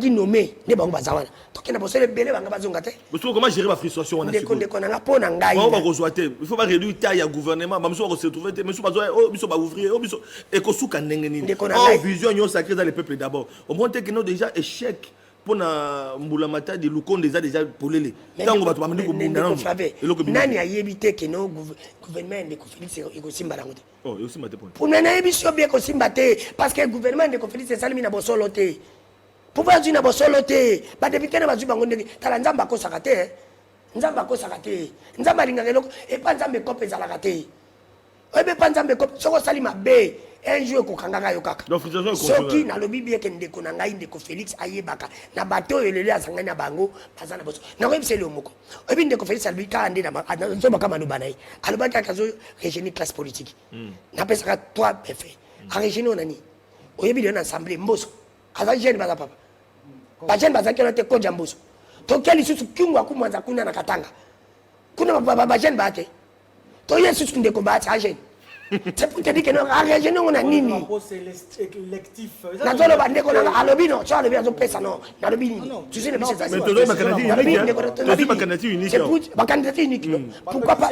nommé ne bango bazawana. Tokena bosele belé banga bazonga te. Monsieur comment gérer la frustration wana? Ndeko nanga pona ngai. On va rejoiter. Il faut pas réduire taille à gouvernement, ba monsieur va se trouver monsieur bazoa biso ba ouvrier biso ekosuka ndenge nini. Vision yo sacrée dans le peuple d'abord. Au moins que nous déjà échec pour na mbula mata de Lukonde déjà polele. Tango bato ba ndiko bunda nani ayebite que no gouvernement de Félix ekosimba lango te. Oh, yo simba te point. Pour nana ebiso bien ko simba te parce que gouvernement de Félix salimi na bosolo te. Pouvoir du na bosolo te. Ba député na bazu bango ndenge tala nzamba ko sakate. Nzamba ko sakate. Nzamba linga loko et pas nzamba kopé za la raté. Ebe panzambe ko soko salima be un jour ko kanganga yo kaka soki na lobi bien ke ndeko na ngai ndeko Félix ayebaka na bato elele asanga na bango bazana boso na ko ebisele omoko ebi ndeko Félix albi ka ande na zo makama no banai alobaka kazo régénie classe politique na pesa 3 BF a régénie onani oyebi na assemblée mboso aza jeune baza papa ba jeune baza kena te ko jamboso to keli susu kingwa kumwanza kuna na katanga kuna ba jeune bate to yesu ndeko ba ta jeune C'est pour te dire que non, en région, on a nini. sélectif. Nazolo bandeko na alobino, tu as levé azo pesa non. Na lobini. Tu sais le monsieur ça. Mais tu dois ma candidature unique. C'est pour ma candidature unique. Pourquoi pas?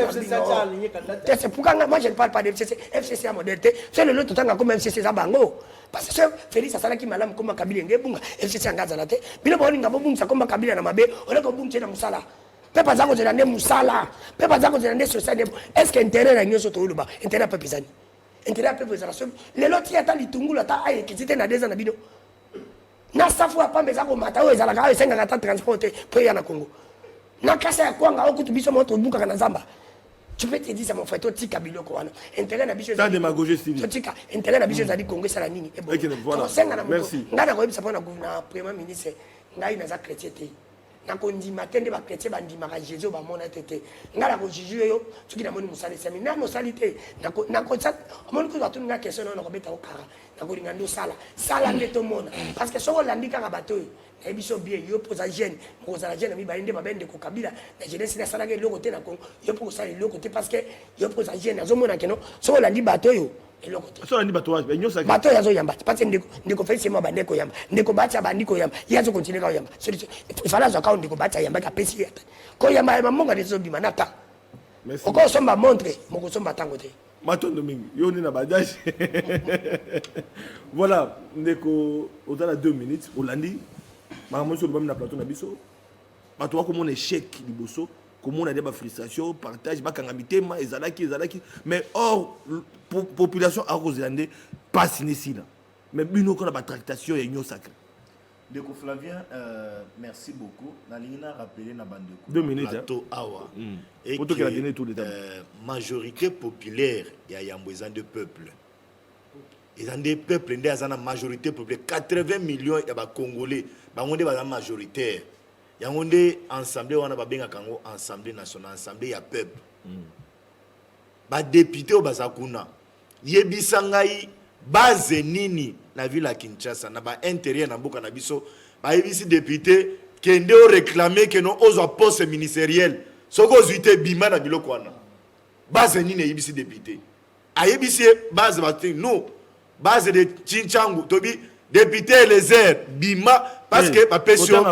C'est pourquoi moi je ne parle pas de FCC. FCC à modalité. C'est le lot tanga comme FCC za bango. Parce que Félix asala ki malamu comme Kabila ngebunga. FCC angaza la te. Bino boni ngabo bunga comme Kabila na mabe. On a ko bunga na musala. Pepa zako zilande musala. Pepa zako zilande société. Est-ce que intérêt na nyoso to uluba? Intérêt pas pisani. Intérêt à peuple israélien. Les lots qui attendent les tungulu ta aïe qui étaient dans des ans bino. Na safu apa mbeza ko mata oyo ezalaka oyo senga kata transporter pour y na Congo. Na kasa ya kwanga okutu biso moto buka kana zamba. Tu peux te dire ça mon frère toi tika biloko wana. Intérêt na biso. Ta démagogie style. Tika intérêt na biso zali Congo sala nini? Voilà. Merci. Ngana ko yebisa pona gouvernement premier ministre ngai na za chrétien te. Nakondima tende ba chrétien bandimaka Jésus ba mona tete ngala ko juju yo tuki na moni musali sami na musali te nako ça moni ko batu nga question na ko beta okara nako linga ndo sala ndeto mona parce que soko landika ka bato na biso bien yo posa jeune ko za jeune mi ba inde ba bende ko kabila na jeunesse na sala ke loko te na ko yo po sala loko te parce que yo posa jeune azo mona ke no soko landi bato yo so landi bato wa nyo sa bato yazo yamba parce que ndiko fait sema bandeko yamba ndiko bacha bandiko yamba yazo continue ka yamba il fallait zo ka ndiko bacha yamba ka pesi yata ko yamba mamonga dezo bima nata merci oko somba montre moko somba tango te matondo mingi yo ni na badage voilà ndeko otala 2 minutes olandi mama so na plateau na biso bato wa ko mon échec liboso comment on a des frustrations, partage, bakangambitema, ezalaki, mais or population arrosée pas ici là. Mais bino qu'on a pas tractation et union sacrée. Deko Flavien, merci beaucoup. Nalina rappelé na bande 2 minutes. Plateau Awa. Et pour qu'elle a donné tout le temps. Majorité populaire, il y a yambouezan de peuple. Ils ont des peuples, ils ont une majorité populaire. 80 millions de Congolais, ils ont une majoritaire. Il y a une assemblée, on a une assemblée nationale, assemblée, il y a peuple. Les députés au Bazakuna, Yebisangai, base nini, na ville à Kinshasa, na ba intérêt na boka na biso, ba yebisi député, kende o réclamer que non aux postes ministériels, soko zuité bima na biloko wana. Base nini yebisi député. A yebisi base batin, non, base de Chinchangu, tobi député les airs, bima, parce que ma pension.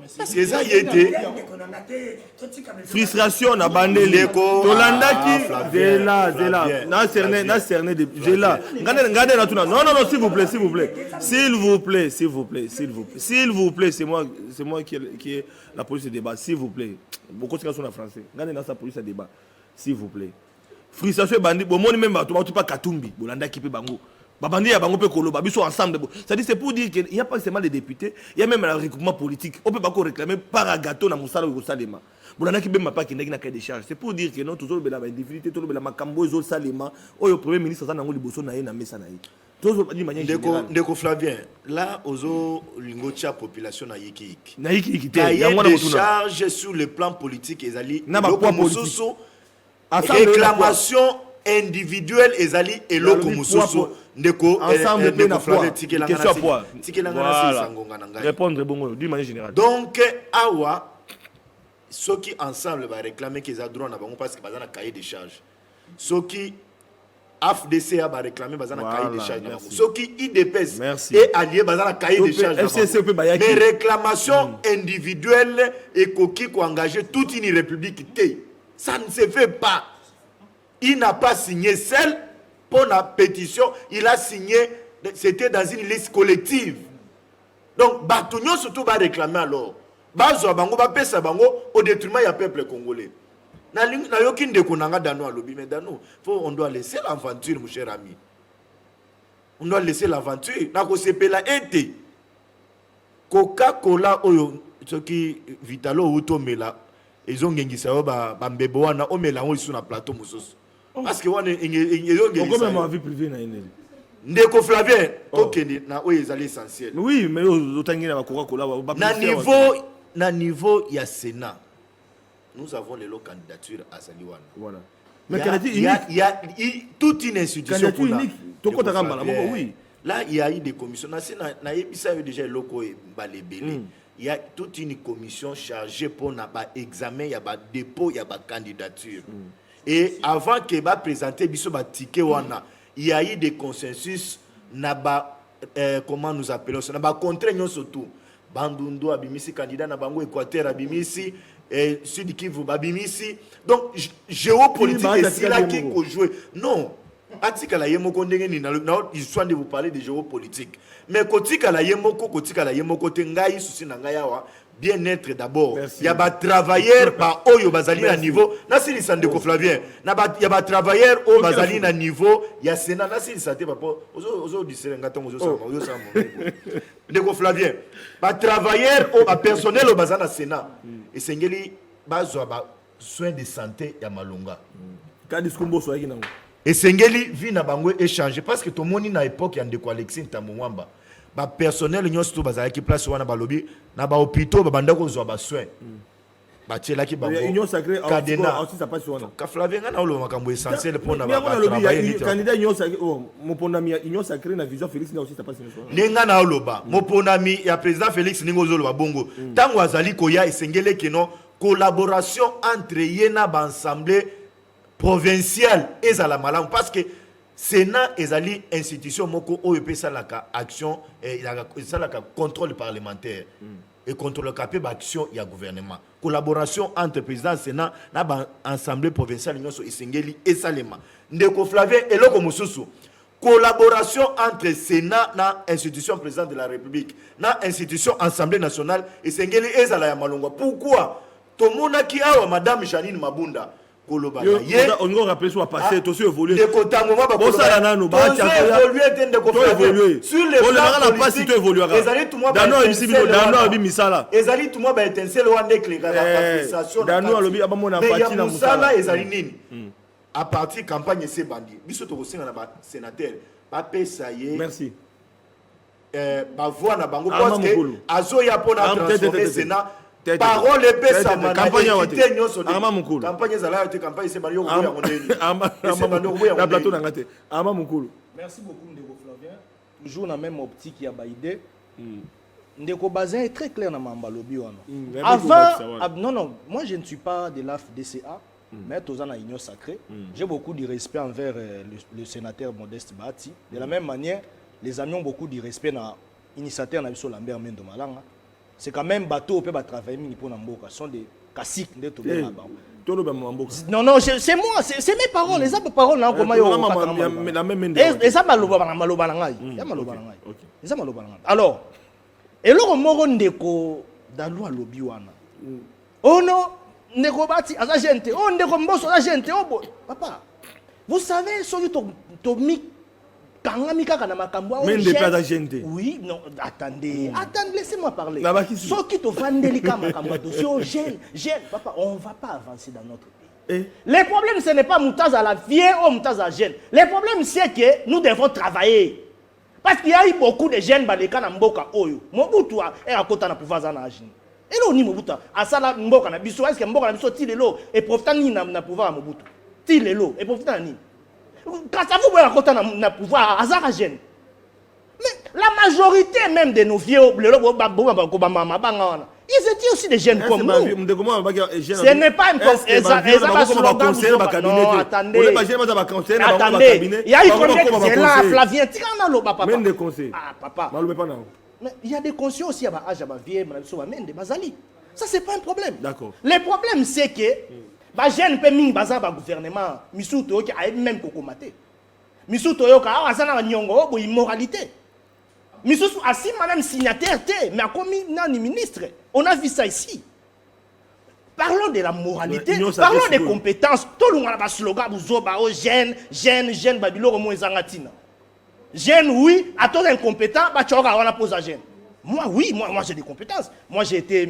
C'est ça, il était. Frustration na bandeli. Tolandaki, zela. Na cerné de zela. Regardez na tuna. Non, s'il vous plaît. S'il vous plaît, c'est moi qui est la police de débat. S'il vous plaît. Beaucoup de gens sont en français. Regardez dans sa police de débat. S'il vous plaît. Frustration bandit. Bon, moi même pas Katumbi. Bolandaki pe bango. Babandi ya bango pe koloba biso ensemble. C'est-à-dire c'est pour dire qu'il n'y a pas seulement les députés, il y a même un regroupement politique. On peut pas réclamer par gâteau na musala ou salema. Bolana ki bema pa ki na cahier de charge. C'est pour dire que non toujours bela ba individualité, toujours bela makambo zo salema. Oyo premier ministre ça nango liboso na ye na mesa na ye. Toujours pas d'une manière générale. Ndeko Flavien, là ozo lingocha population na yiki. Na yiki te. Il y a des charges sur le plan politique ezali. Na ba poids politique. Réclamation individuelle ezali eloko mususu. Ndeko ensemble Ndeko Flavien question poids. Voilà. Répondre bon d'une manière générale. Donc awa ceux qui ensemble va réclamer qu'ils ont droit na bango parce que bazana na cahier de charge. Ceux qui AFDC va réclamer bazana na cahier de charge. Ceux qui IDPS et alliés bazana na cahier de charge. Mais réclamation individuelle et coquille ko engager toute une république té. Ça ne se fait pas. Il n'a pas signé seul pour la pétition, il a signé, c'était dans une liste collective. Donc, Batouignon surtout va réclamer alors. Bazo bango ba pesa bango au détriment du peuple congolais. Na yokin de konanga dano alobi mais dano, on doit laisser l'aventure mon cher ami. On doit laisser l'aventure. Na ko sepela ete. Coca-Cola oyo soki Vitalo utomela ils ont ngengisa ba mbebo wana omela ngo isu na plateau mususu. Parce que on est ma vie privée na ine. Ndeko Flavien, tokende na oyo ezali essentiel. Oui, mais otangi na Coca-Cola na niveau ya Sénat. Nous avons les candidatures à Saliwana. Voilà. Mais il y a toute une institution pour la. Oui. Là, il y a eu des commissions. Na yebisa déjà loko balebele. Il y a toute une commission chargée pour l'examen, il y a un dépôt, il y a une candidature. Et avant que va présenter biso ba ticket wana, il y a eu des consensus na ba comment nous appelons ça, na ba contraignons surtout. Bandundu abimisi candidat na bango Équateur abimisi et Sud Kivu abimisi. Donc géopolitique et c'est là qui faut jouer. Non. Atika la yemoko ndenge ni na histoire de vous parler de géopolitique. Mais kotika la yemoko tengai souci na ngayawa bien-être d'abord. Il y a des travailleurs au bazali na niveau na sili sandeko Flavien. Il y a des travailleurs au bazali na niveau, il y a Sénat na sili sate papa. Ozo diselenga tongo ozo sama. Ndeko Flavien. Ba travailleurs au personnel au bazana Sénat. Et sengeli bazwa ba soins de santé ya malonga. Quand diskumbo so yaki nango. Et Sengeli vit na bango échanger parce que tout le monde na époque yande ko Alexis Ntamwamba ba personnel nyos to bazala ki place wana ba lobby na ba hôpitaux ba banda ko zo ba soin ba tchela ki bango union sacrée cadena aussi ça passe wana ka Flavien na lo makambo essentiel pour na ba travailler candidat union sacrée mon ponami union sacrée na vision Félix na aussi ça passe wana nenga na loba mon ponami ya président Félix ningo zo lo ba bongo tango azali ko ya esengele keno collaboration entre yena ba assemblée provincial et à la malam parce que Sénat ezali institution moko OEP salaka action et salaka contrôle parlementaire et contrôle capé action il y a gouvernement collaboration entre président Sénat na ba assemblée provinciale nyonso isengeli et salema ndeko Flavien et loko mususu collaboration entre Sénat na institution président de la République na institution Assemblée nationale isengeli ezala ya malongwa pourquoi tomona ki awa madame Janine Mabunda koloba ye on nous rappelle sur passé to sur évoluer de kota moment ba koloba nanu ba évoluer de ko évoluer sur le plan pas si tu évoluer ezali tout moi dano bisibilo dano abi misala ezali tout moi ba étincelle wande kleka la passation dano alobi abamona parti na musala ezali nini à partir campagne c'est bandi biso to kosinga na ba sénateur ba pesa ye merci ba voix na bango parce que azoya pona transformer Sénat parole pesa campagne campagne zala te campagne c'est bali yo ya mondeli na plateau ngate ama mukulu. Merci beaucoup Ndeko Flavien, toujours dans même optique ya ba idée. Ndeko Bazin est très clair dans mamba lobi wana. Avant non moi je ne suis pas de la FDCA mais tous na union sacrée. J'ai beaucoup de respect envers le sénateur Modeste Bati. De la même manière, les amis ont beaucoup de respect na initiateur na biso Lambert Mendo Malanga. C'est quand même bateau peut travailler pour Namboka sont des classiques de tout non non c'est moi c'est mes paroles les autres paroles là comment et ça maloba na ngai ya maloba na ngai ça maloba na ngai alors et le moro ndeko dalu alobi wana oh non ndeko bati aza gente oh ndeko mboso aza gente oh papa vous savez sur to mi kangami kaka na makambo mais des pas agente oui non attendez laissez-moi parler ceux qui te vandeli kama makambo dossier jeune papa on va pas avancer dans notre pays le problème ce n'est pas Moutaza la vieille ou Moutaza jeune le problème c'est que nous devons travailler parce qu'il y a eu beaucoup de jeunes baleka na mboka oyo Mobutu a kota na pouvoir za na agine et là on ni Mobutu asala mboka na biso est-ce que mboka na biso ti lelo et profitant ni na pouvoir Mobutu ti lelo et profitant ni quand ça vous voyez quand on a pouvoir hasard jeune mais la majorité même de nos vieux ils étaient aussi des jeunes comme nous ce n'est pas un attendez il y a eu combien là Flavien tirana lo papa ah papa mais il y a des consciences aussi à âge à vieux mais bazali ça c'est pas un problème d'accord le problème c'est que ba jeune pe mingi baza ba gouvernement misuto ki a même kokomate misuto yo ka azana nyongo bo immoralité misusu asima même signataire mais a commis nani ministre on a vu ça ici parlons de la moralité parlons des compétences tout le monde ba slogan buzoba o jeune babilo mo ezangatina jeune oui à toi incompétent ba choka wana pose à jeune. Moi, oui, moi j'ai des compétences. Moi, j'ai été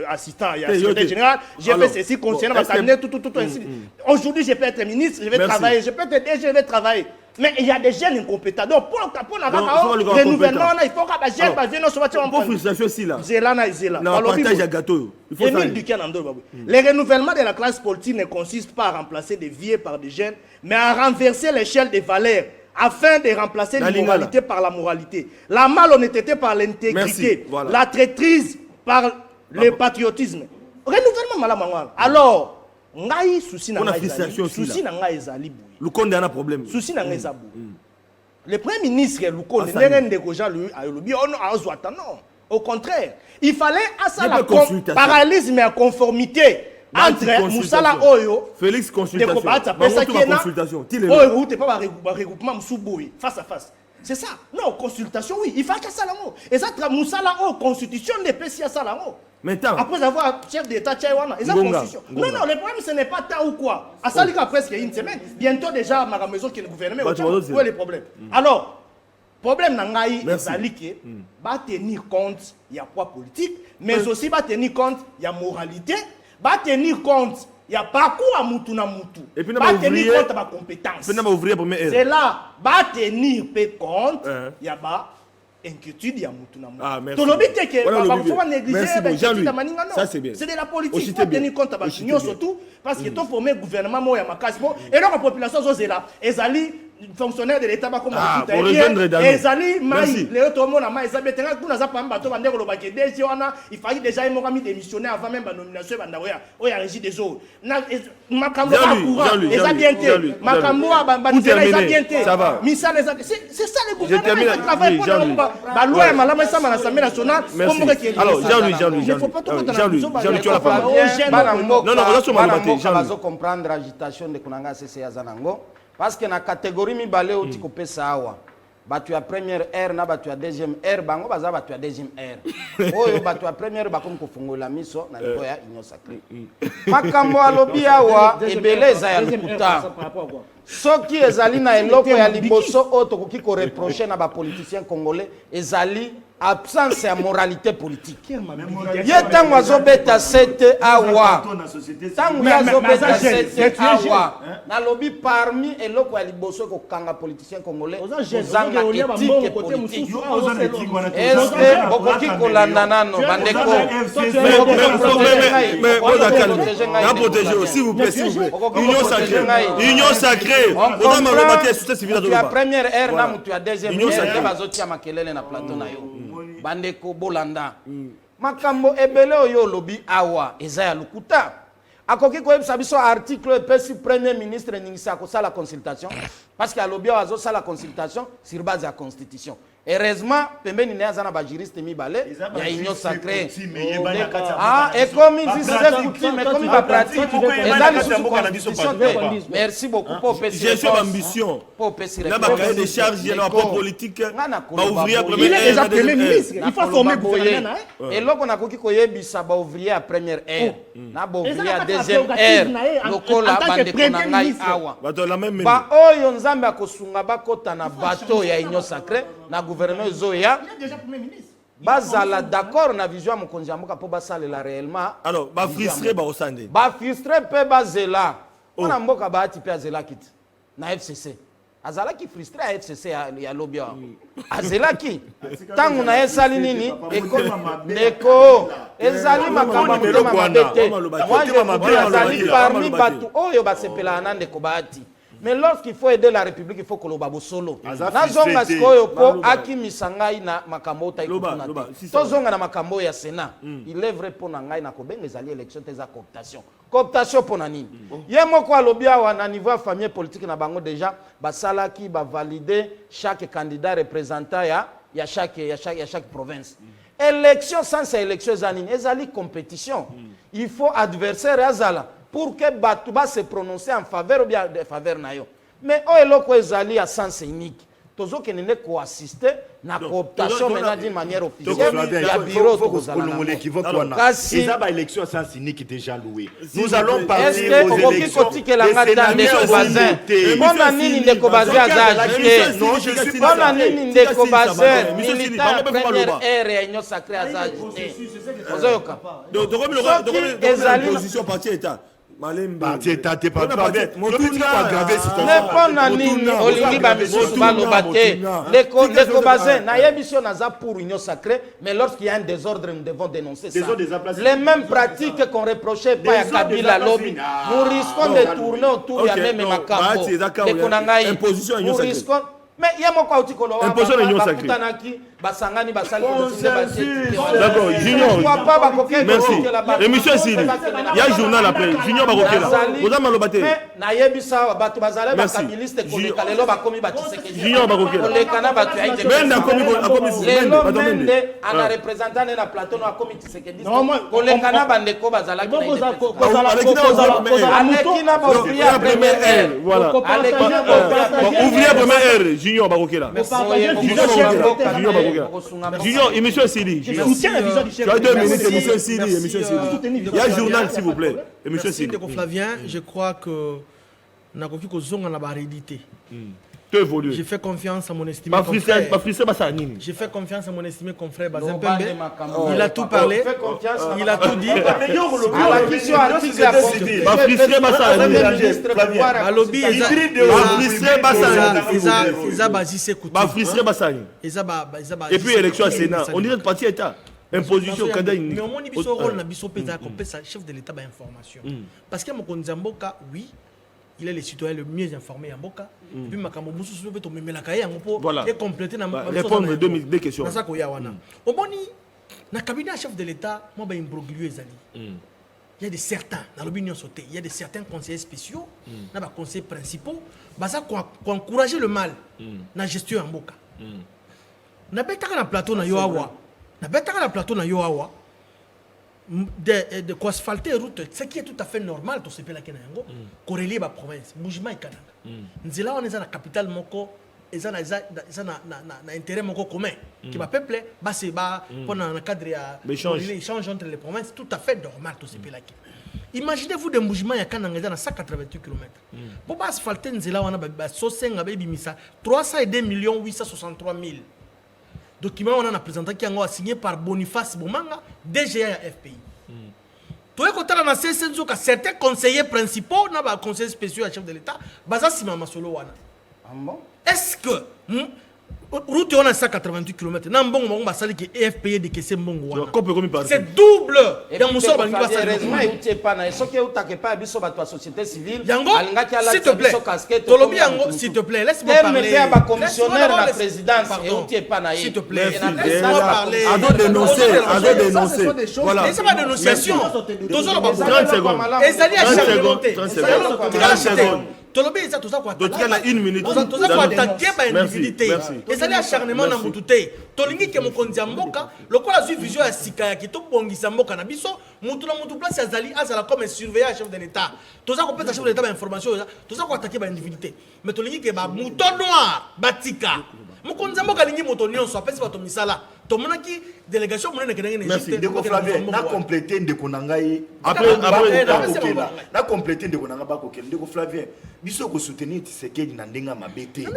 assistant à la secrétaire générale. J'ai fait ceci concernant ma cabinet, tout ainsi. Aujourd'hui, je peux être ministre, je vais travailler. Je peux être DG, je vais travailler. Mais il y a des jeunes incompétents. Donc, pour le renouvellement, il faut que les jeunes viennent se battre en pour frustration aussi là. Partage à gâteau. Les renouvellements de la classe politique ne consistent pas à remplacer des vieux par des jeunes, mais à renverser l'échelle des valeurs. Afin de remplacer l'immoralité par la moralité, la malhonnêteté par l'intégrité, voilà. La traîtrise par le patriotisme. Renouvellement, madame. Alors, ngai souci na On a ngai frustration ezali aussi, souci là. na ngai ezali boye Le compte a un problème. souci na ngai eza boye le premier ministre Lukonde Asali. ndenge ndeko Jean Louis alobi ono azwata non au contraire il fallait asala Il y a pas consultation. parallélisme ya conformité entre Consultation. musala oyo Félix consultation. ndeko Batsa Bango pesa tout kiena ma consultation. Tile. oyo ute pas ba regroupement musu boye face à face. C'est ça. Non, consultation, oui. Il faut que ça l'amour. Et ça, Moussala, oh, constitution des PCA Salamo. Maintenant. Après avoir chef d'État Tchaïwana, et ça, constitution. Non, non, le problème, ce n'est pas tant ou quoi. À ça, il y a presque une semaine. Bientôt, déjà, ma maison qui est le gouvernement. Où est le problème? Alors, problème, Nangaï, Zalike, va tenir compte, il y a poids politique, mais aussi va tenir compte, il y a moralité, va tenir compte. Il y a parcours à Moutou na Moutou. Et puis, va tenir compte de ma compétence. C'est là, va tenir compte, il y a pas inquiétude, il y a Moutou na Moutou. Ah, merci. Faut pas négliger ça c'est bien. C'est de la politique. Il faut tenir compte de ma chignon surtout, parce qu'il faut former gouvernement, moi, il y a ma casse. Et là, la population, c'est là. Et Zali, fonctionnaire de l'État, comme pour rejoindre Dano. Et Zali, Maï, les autres hommes, Maï, Zali, Tenga, nous n'avons pas un bateau, il fallait déjà un démissionner avant même la nomination, il y a régi des eaux. Makambo courant, et ça bien été. Makambo, ça va. C'est ça le gouvernement qui travaille pour la loi, l'Assemblée nationale. Alors, Jean-Louis, tu as la parole. Non, non, on comprendre l'agitation de Konanga CCA Zanango. Parce que na catégorie mibale oti kopesa awa batu ya première aire na batu ya deuxième aire bango baza batu ya deuxième aire oyo batu ya première bakomi kofungola miso na niveau ya union sacrée makambo alobi awa ebele eza ya lokuta soki ezali na eloko ya liboso oyo tokoki koreproche na bapoliticien congolais ezali absence ya moralité politique. Ye tango azobeta sete awa. Tango azobeta sete awa. Na lobby parmi eloko ya liboso ko kanga politicien congolais. Ozanga éthique politique. Est-ce que bokoki kolanda nano bandeko? Mais protéger s'il vous plaît, s'il vous plaît. Union sacrée. Union sacrée. On va rebattre sur cette tu as première aire na mutu ya deuxième aire bazoti ya makelele na plateau na yo. Bandeko bolanda makambo ebele oyo lobi awa eza ya lukuta akoki koyebisa biso article epesi premier ministre ningisa akosala consultation parce que alobi awa azosala consultation sur base ya constitution. Heureusement pembeni na aza na bajuriste mibale ya union sacrée ekomi disait coutume ekomi ba pratique ezali sous constitution. Merci beaucoup pour pesi gestion d'ambition pour pesi là ba cahier de charge ya la politique ba ouvrier premier il est déjà premier ministre il faut former gouvernement et loko nakoki koyebisa ba ouvrier à première aire na ba ouvrier à deuxième aire lokola bandeko na ngai awa ba oyo nzambe akosunga bakota na bateau ya union sacrée na gouvernement Zoya bazala d'accord na vision mon konzi amoka po basalela réellement alors ba frustré ba osande ba frustré pe bazela ona mboka ba ati pe azela kit na FCC azala ki frustré à FCC ya lobia azela ki tangu na esali nini neko ezali makamba mutema mabete moi je azali parmi batu oyo basepela nande ko baati. Mais lorsqu'il faut aider la République, il faut que l'on solo. Nazonga sikoyo po aki misangai na makambo taikutuna. Tozonga na makambo ya Sénat. Il est vrai pour nangai na kobenga ezali élection teza cooptation. Cooptation pour nani. Ye moko alobi awa na niveau famille politique na bango déjà basalaki ba valider chaque candidat représentant ya chaque province. Élection sans élection zanine ezali compétition. Il faut adversaire azala. Pour que Batouba se prononce en faveur ou bien en faveur na yo. Mais o eloko ezali à sens unique. Tozo ke nene ko assister na cooptation maintenant d'une manière officielle. Il y a bureau to kozala. Kasi ça ba élection à sens unique déjà loué. Nous allons parler aux élections. Est-ce que okoki kolanga dans ndeko bazin? Bona nini ndeko bazin azajite? Bona nini ndeko bazin? Militant première ère ya union sacrée azajite. Ozoyoka. Donc ezali position parti état. Parti état t'es pas grave. Nepona nini olingi ba misusu balobate ndeko bazin na yebiso naza pour union sacrée mais lorsqu'il y a un désordre nous devons dénoncer ça. Les mêmes pratiques qu'on reprochait pas à Kabila lobby nous risquons de tourner autour ya même makambo ndeko nangai nous risquons mais il y a mon quoi au colo Imposition de l'union sacrée. basangani basali D'accord, Junior. Merci. Émission ici. Il y a un journal après. Junior Bakokela. Vous avez malobate. Na yebisa batu bazale ba kabiliste koleka lelo bakomi batiseke. Junior Bakokela. Koleka batu aite. Mende akomi lelo mende ana représentant na plateau na komi tiseke. Koleka na bandeko bazala ki na alekina ba ouvrier première heure. Voilà. Ouvrier première heure. Junior Bakokela. Junior Bakokela. Junior, émission Sidi. Tu as 2 minutes, émission Sidi. Il y a un journal, s'il vous plaît. Émission Sidi. Flavien, je crois que Nakoki Kozonga n'a pas réédité. J'ai fait confiance à mon estimé confrère. J'ai fait confiance à mon estimé confrère Bazin Pembe. Il a tout parlé. Il a tout dit. Et puis élection à Sénat. On dirait le parti État. Imposition candidat. Mais au moins il rôle na biso pesa comme ça chef de l'État ba information. Parce que Mokonzi Mboka, oui, il est le citoyen le mieux informé à Mboka. Et puis Makambo Moussou peut tomber la cahier et compléter répondre deux questions. Au boni na cabinet chef de l'État, moi ba imbroglio ezali. Il y a des certains dans l'opinion sauté, il y a des certains conseillers spéciaux, na ba conseillers principaux, ça pour encourager le mal na gestion à Mboka. Na betaka na plateau na Yoawa. Na betaka na plateau na Yoawa. De quoi asphalter route, ce qui est tout à fait normal, tout ce pays là qui est yango, corrélé la province, mouvement est canal. Nous là on est dans la capitale moko, et ça na intérêt moko commun qui va peupler, bah c'est bah pendant un cadre l'échange entre les provinces, tout à fait normal tout ce pays là qui. Imaginez-vous des mouvements ya canal dans 188 km. Pour pas asphalter nous là on a bah sosenga baby misa 302 863 000. Document on a présenté qui a signé par Boniface Bomanga, DGA à FPI. Tout le côté dans ces certains conseillers principaux, n'a conseillers spéciaux à chef de l'État, basa sima masolo wana. Est-ce que route on a 188 km, n'a bon on va salir que FPI de kese mbongo wana. C'est double. Dans mon sort bangi va salir. Tu pas na soki utake pas biso ba toi société civile. S'il te plaît. Tolobi yango s'il te plaît, laisse-moi parler. Mais ba commissionnaire de la présidence et tu pas na. S'il te plaît. Laisse-moi parler. À dénoncer. Voilà. C'est pas dénonciation. 30 secondes. Et ça dit à chaque 30 secondes. Tolobi ça tout ça quoi. Donc il y a 1 minute. Tout ça quoi attaquer ba individualité. Et ça dit acharnement na mututé. Tolingi ke Mokonzi Mboka, lokola su vision ya sika ya kito bongisa mboka na biso, mutu na mutu place azali azala comme surveillant chef de l'État. Tout ça ko peut chef de l'État ba information, tout ça ko attaquer ba individualité. Mais tolingi ke ba mouton noir batika. Mokonzi Mboka lingi moto nyonso apesi bato misala. Tomonaki délégation monene ke ngene Merci. Ndeko Flavien, na compléter ndeko nangai. Après na compléter ndeko nanga bakokela. Ndeko Flavien, biso ko soutenir Tshisekedi na ndenga mabete.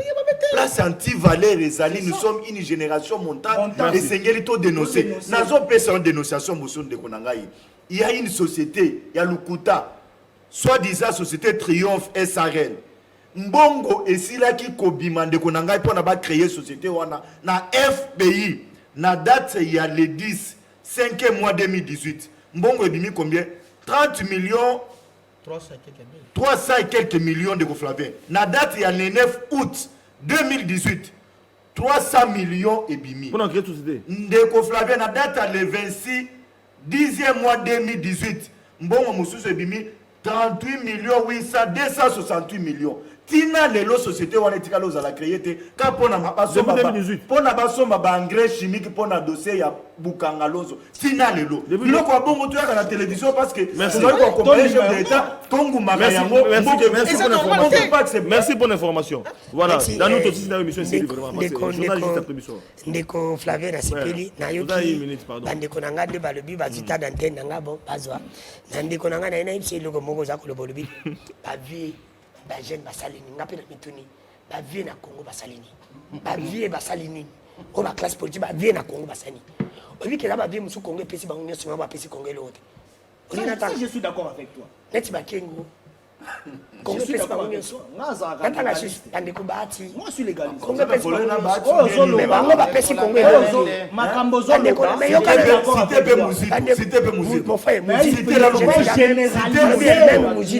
Place anti-valeur ezali, nous sommes une génération montante et Sengeli to dénoncer. Nazo pesa une dénonciation motion ndeko nangai. Il y a une société, il y a Lukuta, soi-disant société Triomphe SRL. Mbongo esilaki kobima ndeko nangai pona ba créer société wana na FPI. Na date il y a le 10 5e mois 2018. Mbongo ebimi combien? 30 millions 300 et quelques millions de Flavien. Na date il y a le 9 août 2018. 300 millions ebimi. Pour créer société. Ndeko Flavien na date le 26 10e mois 2018. Mbongo mususu ebimi 38 millions 800 268 millions. Tina lelo société wana etikala ozala créer te ka pona basomba ba engrais chimique pona dossier ya Bukanga Lozo. Tina lelo biloko ya bongo to ya na télévision parce que on va comparer chef de l'État Tongu Makayango. Merci pour l'information. Voilà, dans notre aussi dans l'émission c'est vraiment journaliste après biso. Ndeko Flavien na sepeli na yoki bandeko nanga de balobi bazita d'antenne nanga bon bazwa. Ndeko nanga na ina imse loko moko za ko lobolobi ba vie ba jeune basalini ngapi na mituni ba vie na Congo basalini ba vie basalini o ba classe politique ba vie na Congo basalini o vi que là ba vie musu Congo pesi ba union sur ba pesi Congo l'autre. Je suis d'accord avec toi. Neti ba kengo Congo Je suis pèse pas d'accord combien avec sous. toi. Nata la Suisse, bandeko bahati. Moi, je suis légaliste. Congo pèse pas combien Oh, Zolo. mais bango bapesi Congo Makambo bandeko Zolo. mais yoka Cité pe Mouzito. Cité pe Mouzito. mon frère Mais il Mouzito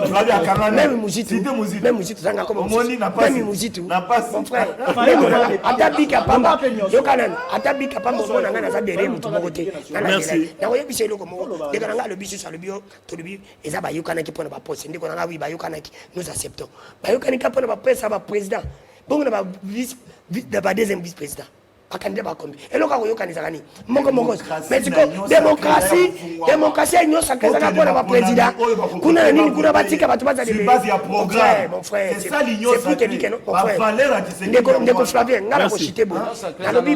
faut même Mouzito Cité Mouzito. même Mouzito zanga comme Omoni n'a pas même Mouzito n'a pas mon frère ata bika pamba yoka nani ata bika pamba mona ngana za dere mutu moko te na koyebisa eloko moko ndeko nanga alobi susu alobi yo tolobi eza bayokanaki mpona baposte ndeko nanga wi bayokanaki nous acceptons bayokanaki mpona bapesa baprésident bongo na badeuxième vice président bakandidat bakombi eloko akoyokanisaka nini moko mais siko démocratie nyonso akezaka mpona baprésident kuna na nini kuna batika bato mon frère c'est pour te dire que non mon frère ndeko Flavien nga na kochite bo nalobi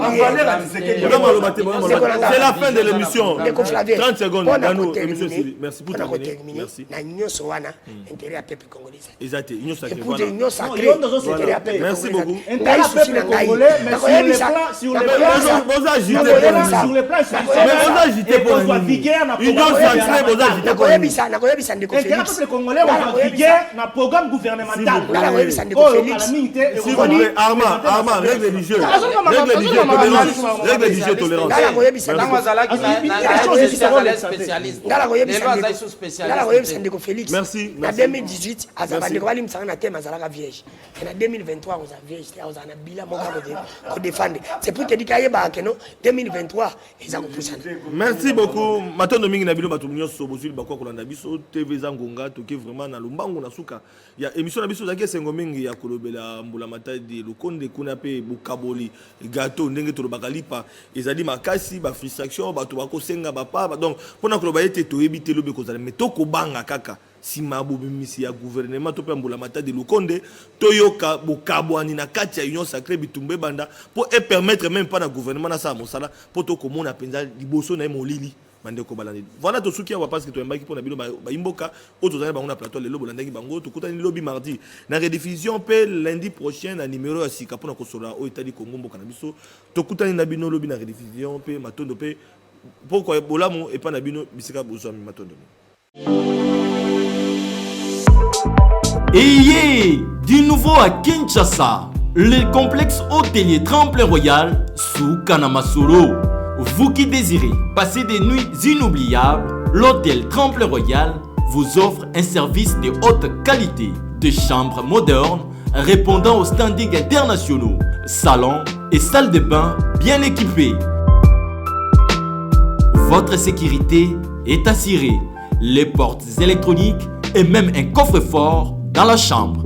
C'est la fin de l'émission. ndeko Flavien 30 secondes. mpona Dano, émission Sili. Merci pour mpona terminer. kotermine Merci. na nyonso wana intérêt ya peuple congolais Exact. Union sacrée. pour te Voilà. nyonso sacré Yo ndozo sacré. intérêt ya peuple Merci congolais beaucoup. ngai susi na ngai nakoyebisa sur les Boza agité pour sur les plans Mais Boza agité pour Union sacrée, Boza agité pour nakoyebisa ndeko intérêt Félix peuple congolais on va viguer na programme gouvernemental. nakoyebisa ndeko Félix S'il vous plaît, Armand, règle religieuse. Règle religieuse, tolérance. Règle religieuse, tolérance. nga nakoyebisa ntango azalaki spécialiste nga nakoyebisa ndeko Félix Merci, na merci. 2018 aza bandeko balimisaka na teme azalaka vierge et na 2023 oza vierge te ozala na bila moko kodefendre c'est pour te dire kayebaka keno 2023 eza kopusana Merci beaucoup. Matondo mingi na bino bato nyonso bozuli bakwa kolanda biso TV zangonga toke vraiment na lombango na suka. Ya émission na biso zaki sengo mingi ya kolobela mbula matadi lokonde kuna pe bukaboli gâteau ndenge to bakalipa ezali makasi ba frustration bato bakosenga bapa donc pona koloba ete to ebite lobe kozala metoko banga kaka sima bobimisi ya gouvernement to pe mbula matadi lokonde toyoka bokabwani na kati ya union sacrée bitumbe banda pour permettre même pas na gouvernement na sa mosala pour to komona penza liboso na molili bandeko balandi voilà to suki awa parce que to embaki pona bino ba imboka auto zana bango na plateau le bolandaki bango to kutani lobby mardi na rediffusion pe lundi prochain na numéro ya sika pona kosola o itali Congo mboka na biso to kutani na bino lobby na rediffusion pe matondo pe pourquoi bolamu et pas na bino bisika bozami matondo. Ayez du nouveau à Kinshasa, le complexe hôtelier Tremplin Royal sous Kanamasoro. Vous qui désirez passer des nuits inoubliables, l'hôtel Tremplin Royal vous offre un service de haute qualité, de chambres modernes répondant aux standings internationaux, salons et salles de bain bien équipées. Votre sécurité est assurée, les portes électroniques et même un coffre-fort dans la chambre.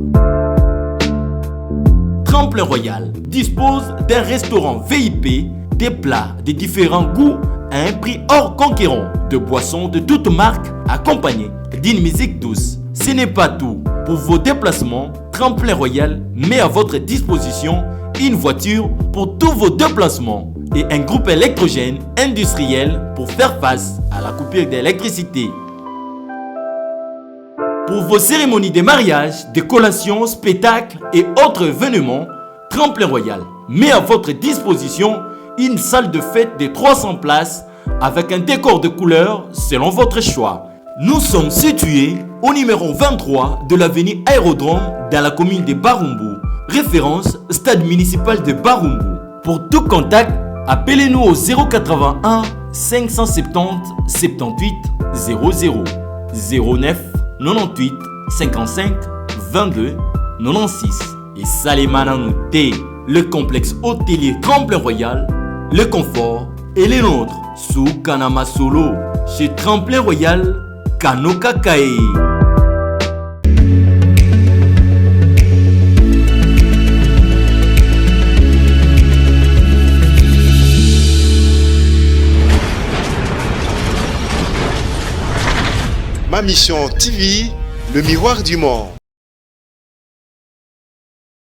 Tremplin Royal dispose d'un restaurant VIP, des plats de différents goûts à un prix hors conquérant, de boissons de toutes marques accompagnées d'une musique douce. Ce n'est pas tout. Pour vos déplacements, Tremplin Royal met à votre disposition une voiture pour tous vos déplacements et un groupe électrogène industriel pour faire face à la coupure d'électricité. Pour vos cérémonies de mariage, de collations, spectacles et autres événements, Tremplin Royal met à votre disposition une salle de fête de 300 places avec un décor de couleurs selon votre choix. Nous sommes situés au numéro 23 de l'avenue Aérodrome dans la commune de Barumbu. Référence stade municipal de Barumbu. Pour tout contact, appelez-nous au 081 570 78 00 09 98 55 22 96 et Salimana Nouté, le complexe hôtelier Tremplin Royal, le confort et les nôtres sous Kanama Solo chez Tremplin Royal Kanoka Kae. Ma mission TV, le miroir du monde.